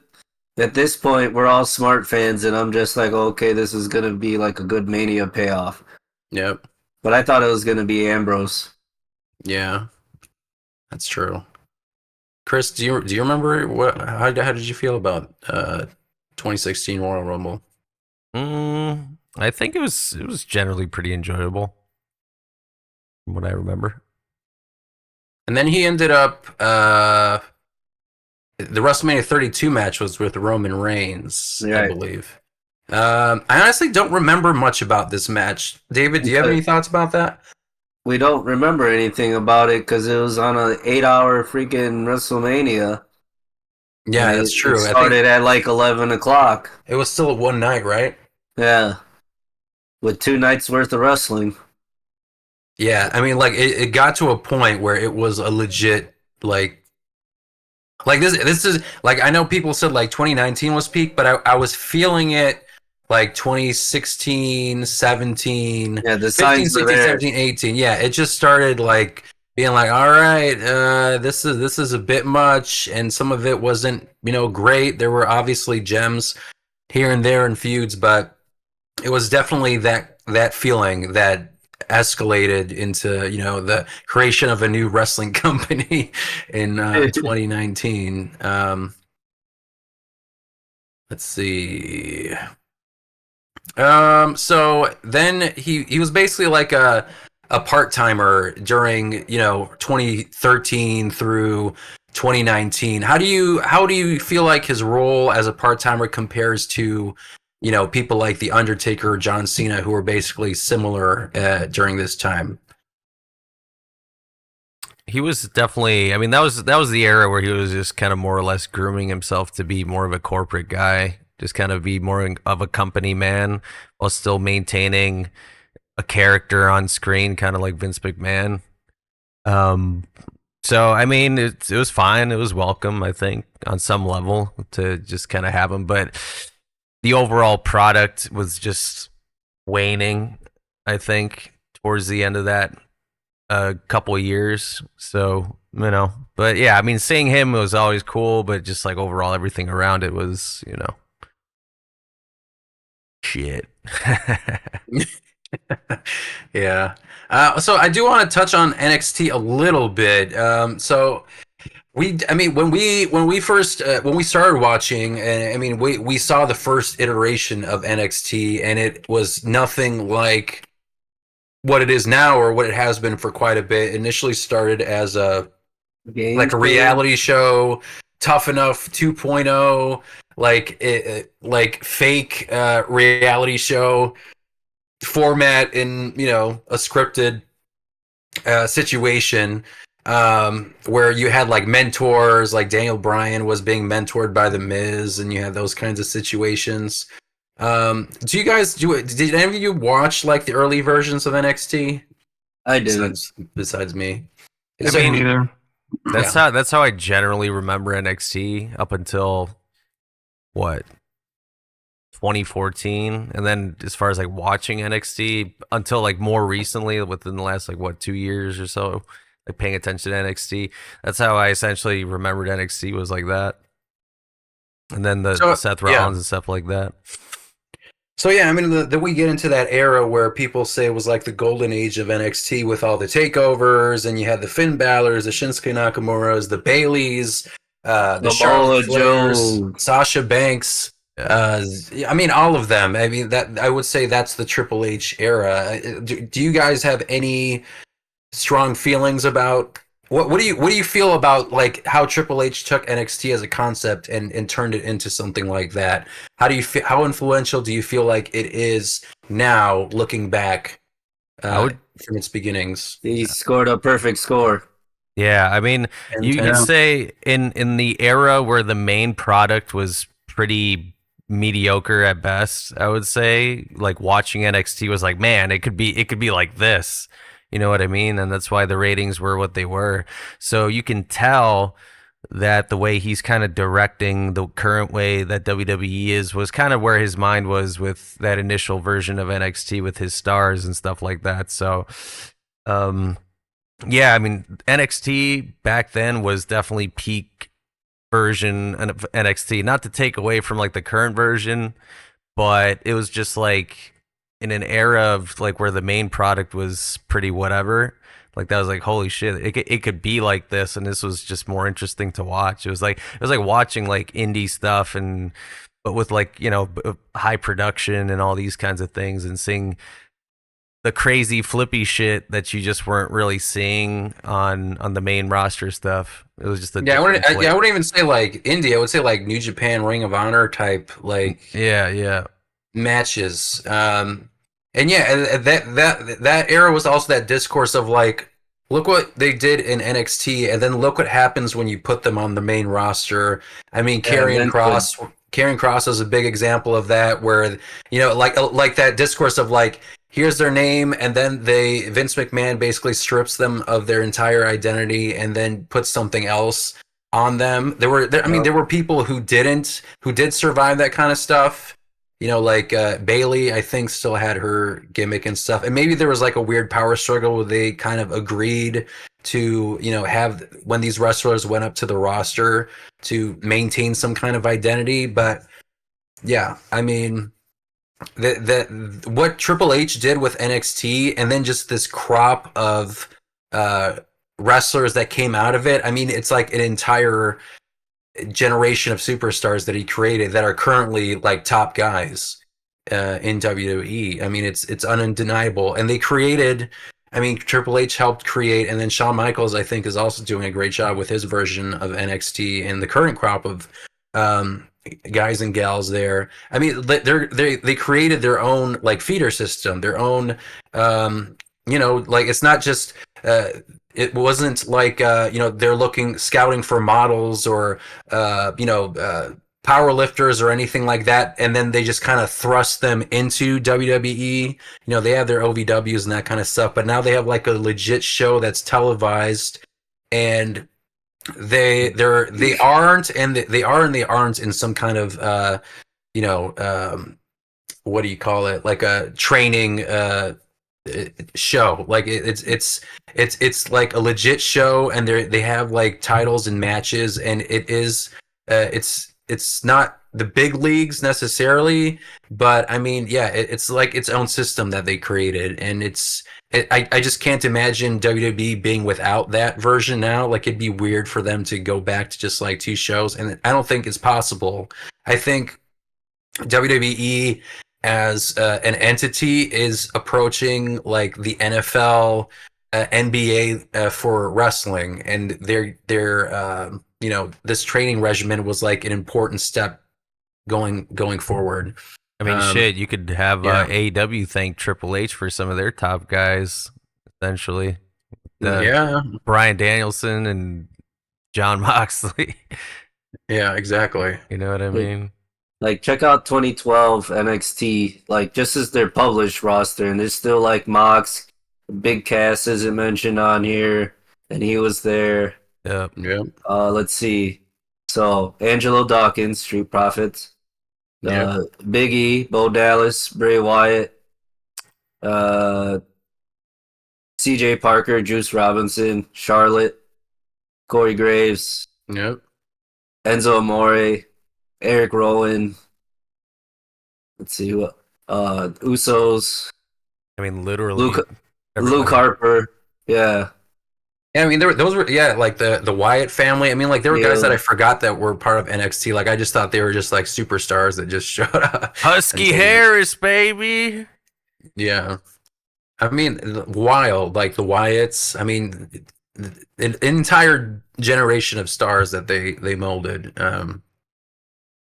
at this point we're all smart fans, and I'm just like, okay, this is gonna be like a good Mania payoff. Yep. But I thought it was gonna be Ambrose. Yeah, that's true. Chris, do you remember how did you feel about 2016 Royal Rumble? I think it was generally pretty enjoyable, from what I remember. And then he ended up the WrestleMania 32 match was with Roman Reigns, I Right. believe. I honestly don't remember much about this match. David, do you have any thoughts about that? We don't remember anything about it because it was on an 8-hour freaking WrestleMania. Yeah, And that's true. It I think started at like 11 o'clock. it was still one night, right? Yeah. With 2 nights worth of wrestling. Yeah, I mean, like it got to a point where it was a legit like this is like I know people said like 2019 was peak, but I was feeling it like 2016, 17, Yeah, the 15, signs were 16, there. 17, 18. Yeah, it just started like being like, all right, this is a bit much, and some of it wasn't, great. There were obviously gems here and there in feuds, but it was definitely that feeling that escalated into the creation of a new wrestling company in 2019. Let's see. So then he was basically like a part-timer during 2013 through 2019. How do you feel like his role as a part-timer compares to people like the Undertaker or John Cena, who were basically similar during this time? He was definitely. I mean, that was the era where he was just kind of more or less grooming himself to be more of a corporate guy, just kind of be more of a company man while still maintaining a character on screen, kind of like Vince McMahon. So I mean, it was fine. It was welcome, I think, on some level to just kind of have him, but the overall product was just waning, I think, towards the end of that couple of years. So, but yeah, I mean, seeing him was always cool, but just like overall everything around it was, shit. Yeah. So I do want to touch on NXT a little bit. So when we first when we started watching, I mean, we saw the first iteration of NXT, and it was nothing like what it is now or what it has been for quite a bit. It initially started as a reality show, Tough Enough 2.0, like fake reality show format in a scripted situation, where you had like mentors, like Daniel Bryan was being mentored by the Miz, and you had those kinds of situations. Do you guys did any of you watch like the early versions of NXT? I did. Besides me. I mean, either. That's how I generally remember NXT up until what, 2014, and then as far as like watching NXT until like more recently, within the last like 2 years or so, like paying attention to NXT. That's how I essentially remembered NXT, was like that, and then the Seth Rollins and stuff like that. So yeah, I mean, then we get into that era where people say it was like the golden age of NXT with all the takeovers, and you had the Finn Balor's, the Shinsuke Nakamura's, the Baileys, the Charlotte Flairs, Sasha Banks. I mean, all of them. I mean, that I would say that's the Triple H era. Do you guys have any strong feelings about what do you feel about like how Triple H took NXT as a concept and turned it into something like that? How do you feel? How influential do you feel like it is now, looking back from its beginnings? He scored a perfect score. Yeah, I mean, you could say in the era where the main product was pretty mediocre at best, I would say, like, watching NXT was like, man, it could be like this. You know what I mean? And that's why the ratings were what they were. So you can tell that the way he's kind of directing the current way that WWE is was kind of where his mind was with that initial version of NXT with his stars and stuff like that. So, yeah, I mean, NXT back then was definitely peak version of NXT. Not to take away from like the current version, but it was just like in an era of like where the main product was pretty whatever. Like that was like holy shit, it could be like this, and this was just more interesting to watch. It was like watching like indie stuff, and but with like high production and all these kinds of things, and seeing the crazy flippy shit that you just weren't really seeing on the main roster stuff. It was just a I wouldn't even say like indie. I would say like New Japan, Ring of Honor type like yeah matches. And yeah, that era was also that discourse of like, look what they did in NXT, and then look what happens when you put them on the main roster. I mean, Karrion Kross is a big example of that, where like that discourse of like, here's their name, and then Vince McMahon basically strips them of their entire identity and then puts something else on them. There were people who did survive that kind of stuff. Like Bailey, I think, still had her gimmick and stuff. And maybe there was like a weird power struggle where they kind of agreed to, have when these wrestlers went up to the roster to maintain some kind of identity. But yeah, I mean, what Triple H did with NXT, and then just this crop of wrestlers that came out of it. I mean, it's like an entire generation of superstars that he created that are currently like top guys in WWE. I mean, it's undeniable. And they created, I mean, Triple H helped create, and then Shawn Michaels, I think, is also doing a great job with his version of NXT and the current crop of guys and gals there. I mean, they created their own like feeder system, their own like it's not just it wasn't like they're scouting for models or power lifters or anything like that, and then they just kind of thrust them into WWE. They have their OVWs and that kind of stuff, but now they have like a legit show that's televised, and they aren't in some kind of what do you call it, like a training show. Like it's like a legit show, and they have like titles and matches, and it's not the big leagues necessarily, but I mean, yeah, it's like its own system that they created, and I just can't imagine WWE being without that version now. Like, it'd be weird for them to go back to just like two shows, and I don't think it's possible. I think WWE as an entity is approaching like the NFL, NBA for wrestling, and their this training regimen was like an important step going forward. I mean, shit, you could have AEW thank Triple H for some of their top guys, essentially. Bryan Danielson and Jon Moxley. Yeah, exactly. You know what I mean? Like, check out 2012 NXT, like, just as their published roster, and there's still, like, Mox, Big Cass isn't mentioned on here, and he was there. Yep. Let's see. So, Angelo Dawkins, Street Profits. Big E, Bo Dallas, Bray Wyatt, CJ Parker, Juice Robinson, Charlotte, Corey Graves, Enzo Amore, Eric Rowan. Let's see what Usos. I mean, literally Luke Harper. Yeah. Yeah, I mean, those were like the Wyatt family. I mean, like, there were guys that I forgot that were part of NXT. Like, I just thought they were just like superstars that just showed up. Husky Harris, baby. Yeah, I mean, wild, like the Wyatts. I mean, an entire generation of stars that they molded.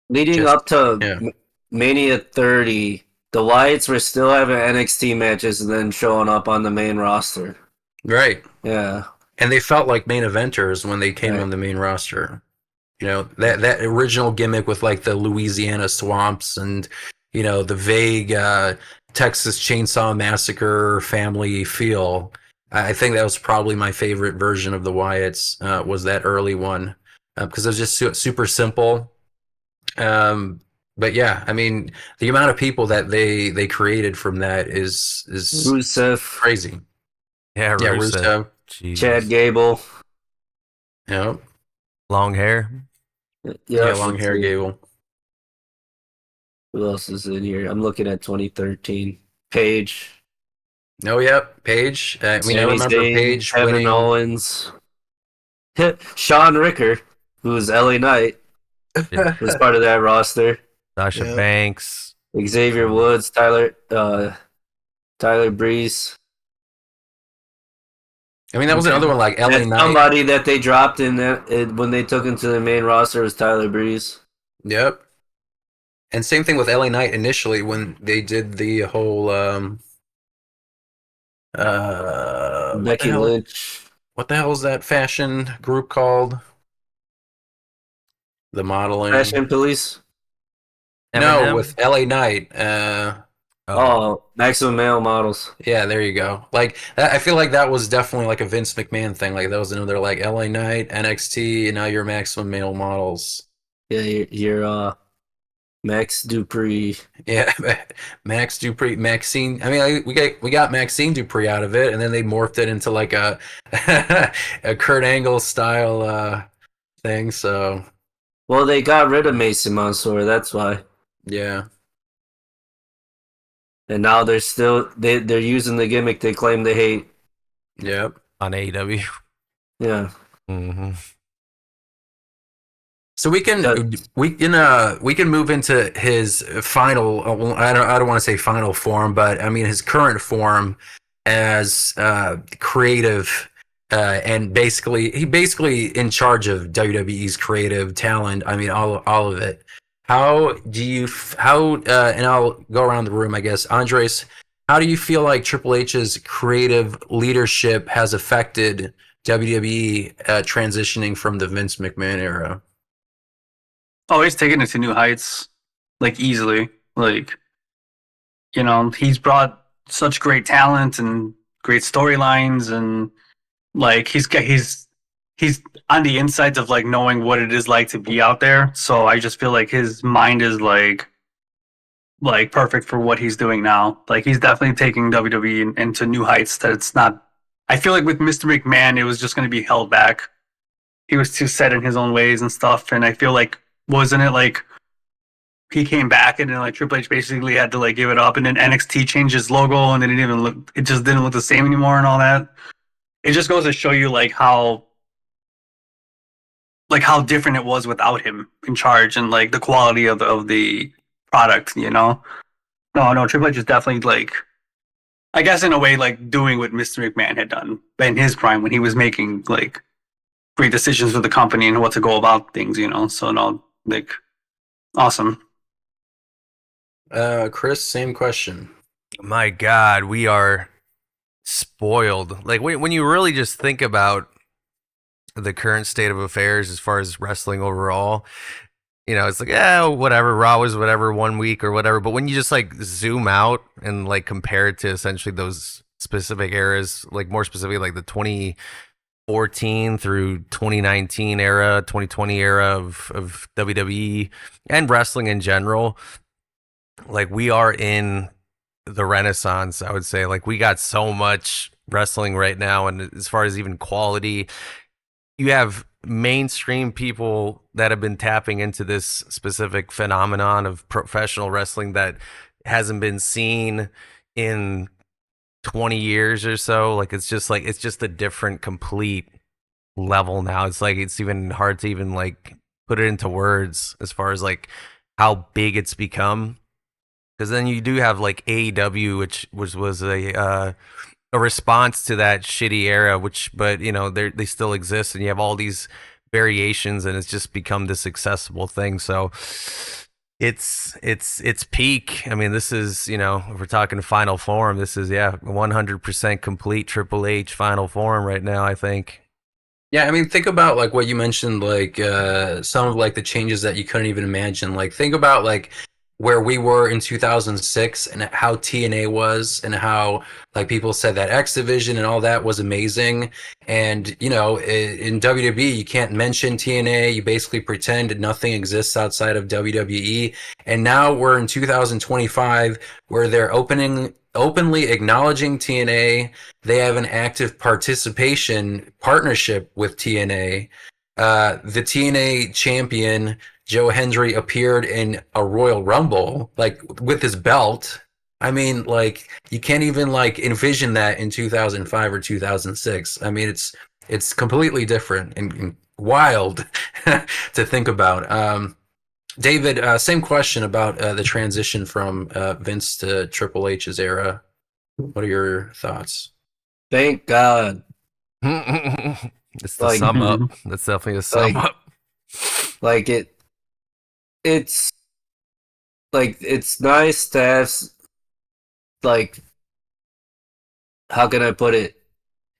Leading up to Mania 30, the Wyatts were still having NXT matches and then showing up on the main roster. Right. Yeah. And they felt like main eventers when they came on the main roster. That original gimmick with like the Louisiana swamps and the vague Texas Chainsaw Massacre family feel. I think that was probably my favorite version of the Wyatts, was that early one. because it was just super simple. But yeah, I mean, the amount of people that they created from that is Rusev, crazy. Yeah, Yeah, Rusev. Rusev. Jeez. Chad Gable. Yep. Long hair. Yeah, long hair Gable. Who else is in here? I'm looking at 2013. Paige. Oh, yep. Paige. I mean, I Sami remember Zayn, Paige Kevin winning. Owens. Sean Ricker, who's LA Knight, was part of that roster. Sasha Yeah. Banks. Xavier Woods, Tyler Breeze. I mean, that was another one like LA And Knight. somebody that they dropped in when they took him to the main roster was Tyler Breeze. Yep. And same thing with LA Knight initially when they did the whole Becky Lynch. What the hell is that fashion group called? The modeling. Fashion Police. No, Eminem? with LA Knight. Maximum Male Models. Yeah, there you go. Like that, I feel like that was definitely like a Vince McMahon thing. Like that was another like LA Knight, NXT, and now you're Maximum Male Models. Yeah, you're Max Dupree. Yeah, Max Dupree, Maxine. I mean, like, we got Maxine Dupree out of it, and then they morphed it into like a a Kurt Angle style thing. So Well, they got rid of Mason Mansour. That's why. yeah, And now they're using the gimmick they claim they hate. yep. On AEW. Yeah. Mm-hmm. So we can move into his final. I don't want to say final form, but I mean his current form as creative and basically in charge of WWE's creative talent. I mean all of it. And I'll go around the room, I guess. Andres, how do you feel like Triple H's creative leadership has affected WWE transitioning from the Vince McMahon era? Oh, he's taken it to new heights, like easily. Like, he's brought such great talent and great storylines, and like he's on the insides of like knowing what it is like to be out there. So I just feel like his mind is like perfect for what he's doing now. Like he's definitely taking WWE into new heights that it's not. I feel like with Mr. McMahon, it was just going to be held back. He was too set in his own ways and stuff, and I feel like wasn't it like he came back and then like Triple H basically had to like give it up, and then NXT changed his logo and it just didn't look the same anymore and all that. It just goes to show you like how different it was without him in charge and like the quality of the product. No, Triple H is definitely like, I guess in a way like doing what Mr. McMahon had done in his prime when he was making like great decisions with the company and what to go about things. So no, like awesome. Chris, same question. My God, we are spoiled. Like when you really just think about the current state of affairs as far as wrestling overall, it's like, yeah, whatever, Raw was whatever 1 week or whatever. But when you just like zoom out and like compare it to essentially those specific eras, like more specifically like the 2014 through 2019 era, 2020 era of WWE and wrestling in general, like we are in the Renaissance, I would say. Like we got so much wrestling right now, and as far as even quality, you have mainstream people that have been tapping into this specific phenomenon of professional wrestling that hasn't been seen in 20 years or so. Like it's just a different complete level now. It's like it's even hard to even like put it into words as far as like how big it's become. Because then you do have like AEW, which was a response to that shitty era, but they still exist, and you have all these variations, and it's just become this accessible thing. So it's peak. I mean, this is if we're talking final form, this is 100% complete Triple H final form right now, I think. Yeah, I mean, think about like what you mentioned, like some of like the changes that you couldn't even imagine. Like think about like where we were in 2006 and how TNA was and how like people said that X Division and all that was amazing. And, you know, in WWE, you can't mention TNA. You basically pretend nothing exists outside of WWE. And now we're in 2025 where they're openly acknowledging TNA. They have an active participation partnership with TNA. The TNA champion Joe Hendry appeared in a Royal Rumble, like with his belt. I mean, like you can't even like envision that in 2005 or 2006. I mean, it's completely different and wild to think about. David, same question about the transition from Vince to Triple H's era. What are your thoughts? Thank God. It's the Like- sum up. That's definitely a sum Like- up. Like it's like it's nice to have like, how can I put it?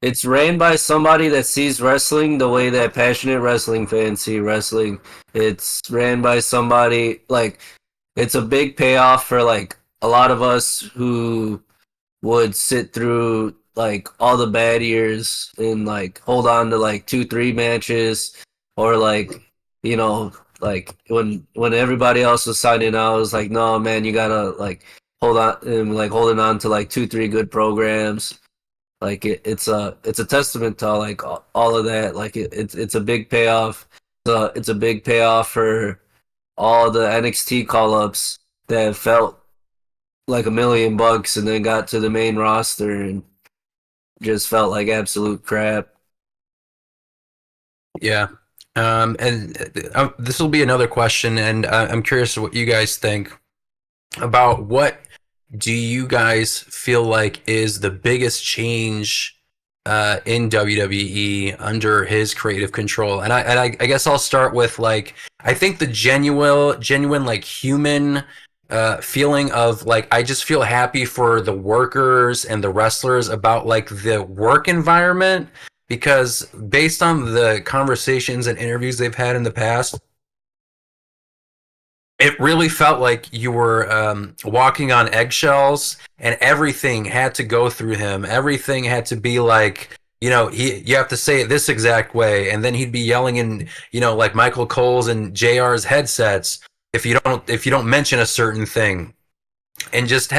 It's ran by somebody that sees wrestling the way that passionate wrestling fans see wrestling. It's ran by somebody like, it's a big payoff for like a lot of us who would sit through like all the bad years and like hold on to like 2-3 matches, or like, you know, like when everybody else was signing out, I was like, no man, you gotta like hold on, and like holding on to like 2-3 good programs. Like it's a testament to like all of that. Like it's a big payoff. It's a big payoff for all the NXT call ups that felt like $1 million and then got to the main roster and just felt like absolute crap. Yeah. And this will be another question, and I'm curious what you guys think about what do you guys feel like is the biggest change in WWE under his creative control? And I guess I'll start with like, I think the genuine like human feeling of like, I just feel happy for the workers and the wrestlers about like the work environment, because based on the conversations and interviews they've had in the past, it really felt like you were walking on eggshells, and everything had to go through him. Everything had to be like, you know, you have to say it this exact way, and then he'd be yelling in, you know, like Michael Cole's and JR's headsets if you don't mention a certain thing. And just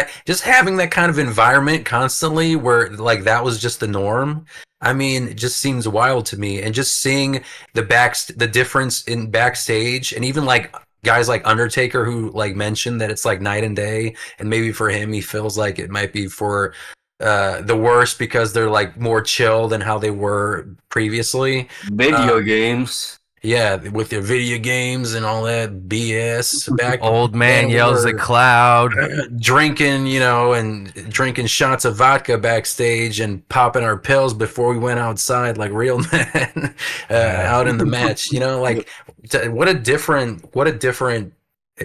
having that kind of environment constantly where like that was just the norm. I mean, it just seems wild to me. And just seeing the difference in backstage, and even like guys like Undertaker who like mentioned that it's like night and day, and maybe for him he feels like it might be for the worst because they're like more chill than how they were previously. Video games. Yeah, with their video games and all that BS. Back Old man then, yells we at were cloud. drinking, you know, and drinking shots of vodka backstage and popping our pills before we went outside like real men out in the match. You know, like what a different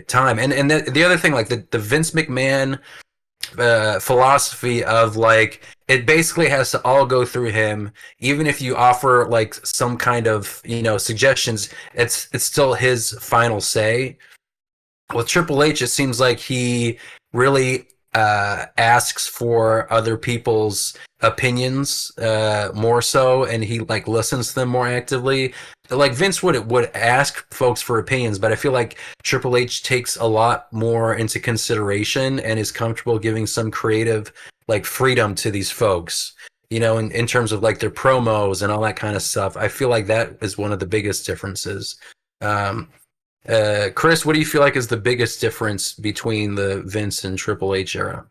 time. And the other thing, like the Vince McMahon philosophy of like, it basically has to all go through him. Even if you offer like some kind of, you know, suggestions, it's still his final say. With Triple H, it seems like he really asks for other people's opinions more so, and he like listens to them more actively. Like Vince would ask folks for opinions, but I feel like Triple H takes a lot more into consideration and is comfortable giving some creative like freedom to these folks, you know, in terms of like their promos and all that kind of stuff. I feel like that is one of the biggest differences. Chris, what do you feel like is the biggest difference between the Vince and Triple H era?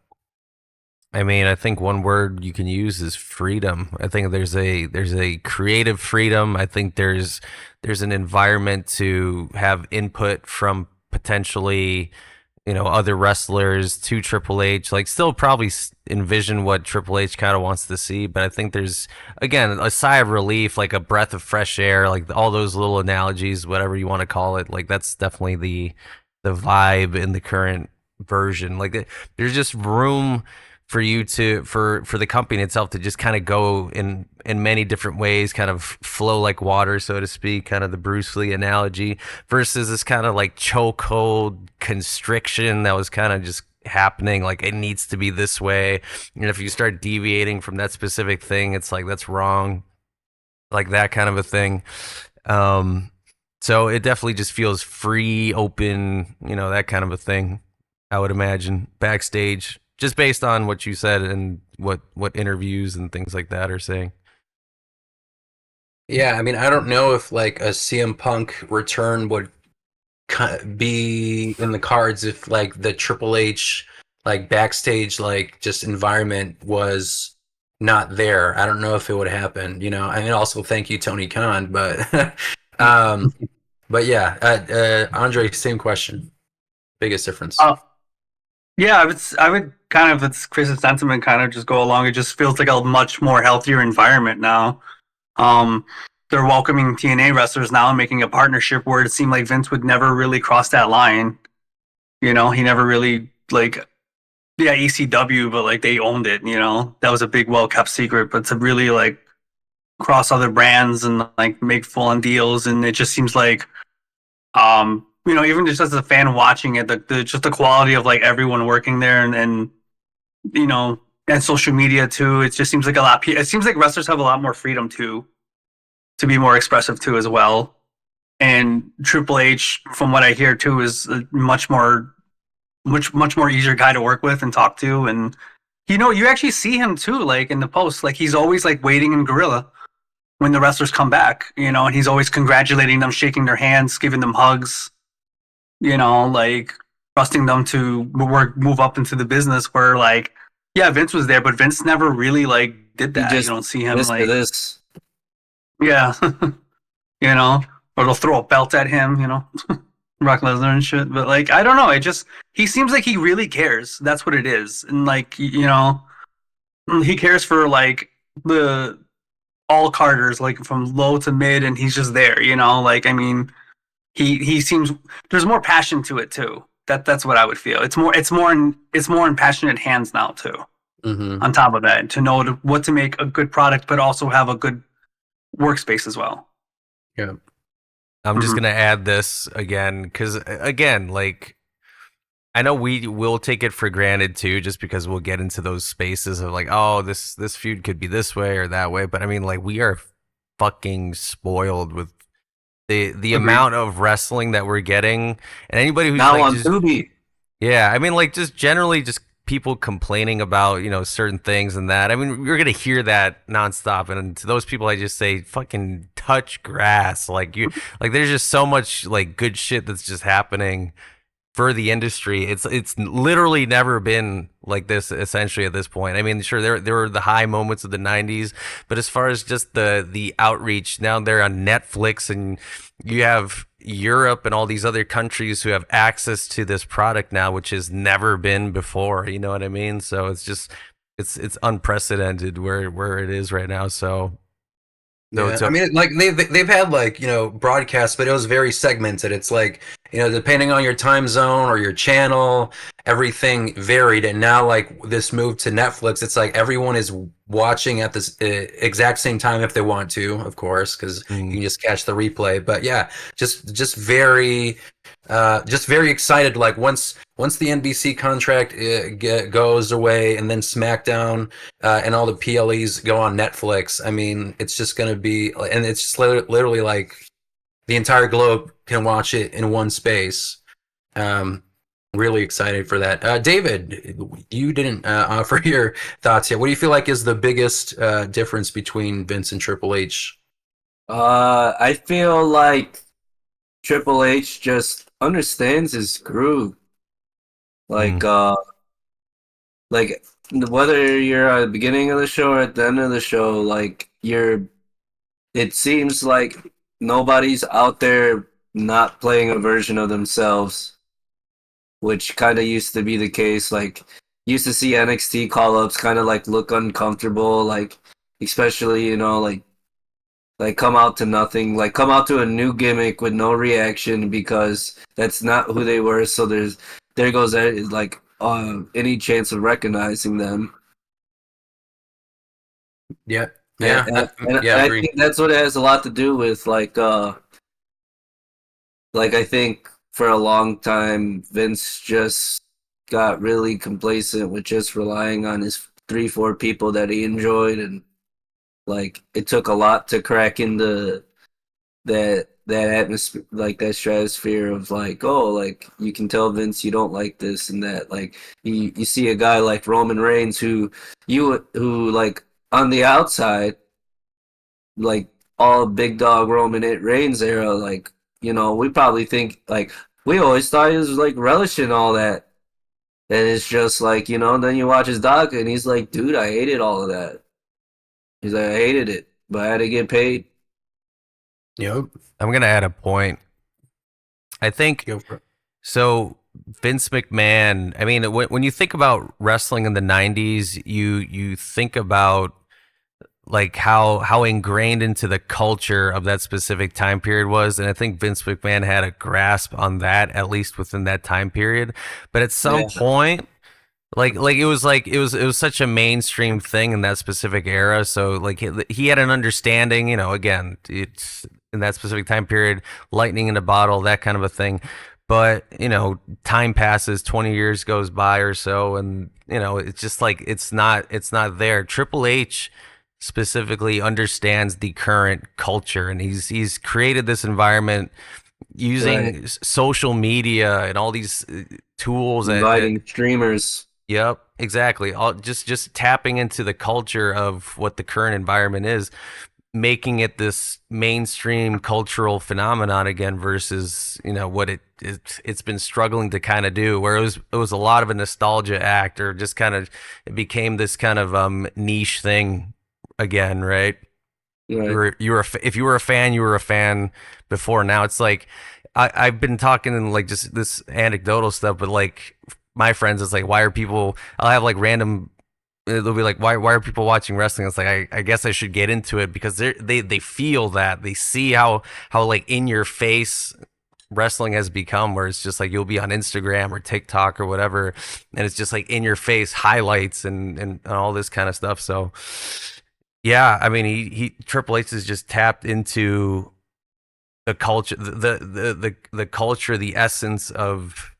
I mean, I think one word you can use is freedom. I think there's a creative freedom. I think there's an environment to have input from potentially, you know, other wrestlers to Triple H. Like, still probably envision what Triple H kind of wants to see, but I think there's, again, a sigh of relief, like a breath of fresh air, like all those little analogies, whatever you want to call it. Like, that's definitely the vibe in the current version. Like, there's just room for you to for the company itself to just kind of go in many different ways, kind of flow like water, so to speak, kind of the Bruce Lee analogy, versus this kind of like chokehold constriction that was kind of just happening, like it needs to be this way, and if you start deviating from that specific thing, it's like that's wrong, like that kind of a thing. So it definitely just feels free, open, that kind of a thing, I would imagine, backstage, just based on what you said and what interviews and things like that are saying. Yeah, I mean, I don't know if like a CM Punk return would be in the cards if like the Triple H like backstage like just environment was not there. I don't know if it would happen, I mean, also thank you, Tony Khan, but but yeah, Andre, same question. Biggest difference. Yeah, I would kind of, it's Chris's sentiment, kind of just go along. It just feels like a much more healthier environment now. They're welcoming TNA wrestlers now and making a partnership where it seemed like Vince would never really cross that line. He never really ECW, but like they owned it. That was a big, well kept secret. But to really like cross other brands and like make full on deals, and it just seems like, even just as a fan watching it, just the quality of like everyone working there and and social media too. It just seems like it seems like wrestlers have a lot more freedom to be more expressive too as well. And Triple H, from what I hear too, is a much more easier guy to work with and talk to. And you actually see him too, like in the post, like he's always like waiting in gorilla when the wrestlers come back, and he's always congratulating them, shaking their hands, giving them hugs, like trusting them to move up into the business where like, yeah, Vince was there, but Vince never really like did that. You don't see him like this. Yeah. Or they'll throw a belt at him, Brock Lesnar and shit. But like, I don't know. He seems like he really cares. That's what it is. And like, he cares for like the all Carters, like from low to mid, and he's just there, like, I mean, he seems, there's more passion to it too. That's what I would feel. It's more in passionate hands now too. Mm-hmm. On top of that, to know what to make a good product, but also have a good workspace as well. Yeah. I'm just gonna add this again because again, like I know we will take it for granted too, just because we'll get into those spaces of like, oh, this feud could be this way or that way. But I mean, like we are fucking spoiled with the amount of wrestling that we're getting, and anybody who's now like on just, Tubi. yeah, I mean, like just generally just people complaining about certain things and that. I mean, you're gonna hear that nonstop, and to those people, I just say, fucking touch grass. Like there's just so much like good shit that's just happening for the industry. It's literally never been like this essentially at this point. I mean, sure, there were the high moments of the 90s, but as far as just the outreach, now they're on Netflix and you have Europe and all these other countries who have access to this product now, which has never been before, you know what I mean? So it's just it's unprecedented where it is right now. So yeah, I mean, like they've had like broadcasts, but it was very segmented. It's like depending on your time zone or your channel, everything varied. And now like this move to Netflix, it's like everyone is watching at this exact same time if they want to, of course, because you can just catch the replay. But yeah, just very excited. Like once the NBC contract goes away, and then SmackDown and all the PLEs go on Netflix, I mean, it's just going to be, and it's just literally like the entire globe can watch it in one space. Really excited for that. David, you didn't offer your thoughts yet. What do you feel like is the biggest difference between Vince and Triple H? I feel like Triple H just understands his groove. Like, like whether you're at the beginning of the show or at the end of the show, like it seems like nobody's out there not playing a version of themselves, which kind of used to be the case. Like, used to see NXT call-ups kind of like look uncomfortable, like especially like come out to nothing, like come out to a new gimmick with no reaction because that's not who they were. So there goes that, like any chance of recognizing them. Yeah. Yeah. And I I agree. think that's what it has a lot to do with, like I think for a long time Vince just got really complacent with just relying on his 3-4 people that he enjoyed, and like it took a lot to crack into that atmosphere, like that stratosphere of like, oh, like you can tell Vince you don't like this and that. Like you see a guy like Roman Reigns who like on the outside, like all big dog Roman Reigns era, like, you know, we probably think like we always thought he was like relishing all that. And it's just like, you know, then you watch his doc and he's like, dude, I hated all of that. He's like, I hated it, but I had to get paid. Yep. I'm gonna add a point. I think Go for it. so. Vince McMahon. I mean, when you think about wrestling in the '90s, you think about like how ingrained into the culture of that specific time period was, and I think Vince McMahon had a grasp on that, at least within that time period. But at some point, it was such a mainstream thing in that specific era, so like he had an understanding, you know, again, it's in that specific time period, lightning in a bottle, that kind of a thing. But you know, time passes, 20 years goes by or so, and you know, it's just like it's not there. Triple H specifically understands the current culture, and he's created this environment using social media and all these tools, Inviting streamers. Yep, exactly. All just tapping into the culture of what the current environment is, making it this mainstream cultural phenomenon again versus, you know, what it's been struggling to kind of do, where it was a lot of a nostalgia act, or just kind of it became this kind of niche thing again, right? Right. If you were a fan, you were a fan before. Now it's like I've been talking in like just this anecdotal stuff, but like my friends, it's like, why are people? I'll have like random. They'll be like, why are people watching wrestling? It's like I guess I should get into it because they feel that, they see how like in your face wrestling has become, where it's just like you'll be on Instagram or TikTok or whatever, and it's just like in your face highlights and all this kind of stuff. So yeah, I mean, he Triple H has just tapped into the culture, the culture, the essence of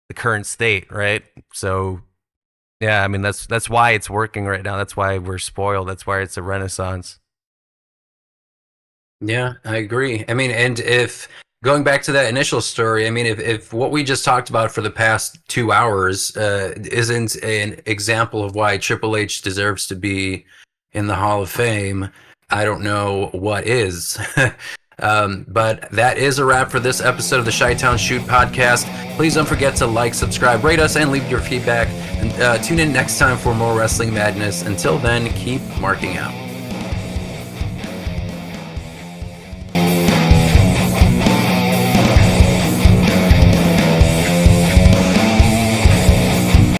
the current state, right? So yeah, I mean that's why it's working right now. That's why we're spoiled. That's why it's a renaissance. Yeah, I agree. I mean, and if going back to that initial story, I mean, if what we just talked about for the past 2 hours isn't an example of why Triple H deserves to be in the Hall of Fame, I don't know what is. But that is a wrap for this episode of the Chi-Town Shoot podcast. Please don't forget to like, subscribe, rate us, and leave your feedback. And tune in next time for more wrestling madness. Until then, keep marking out.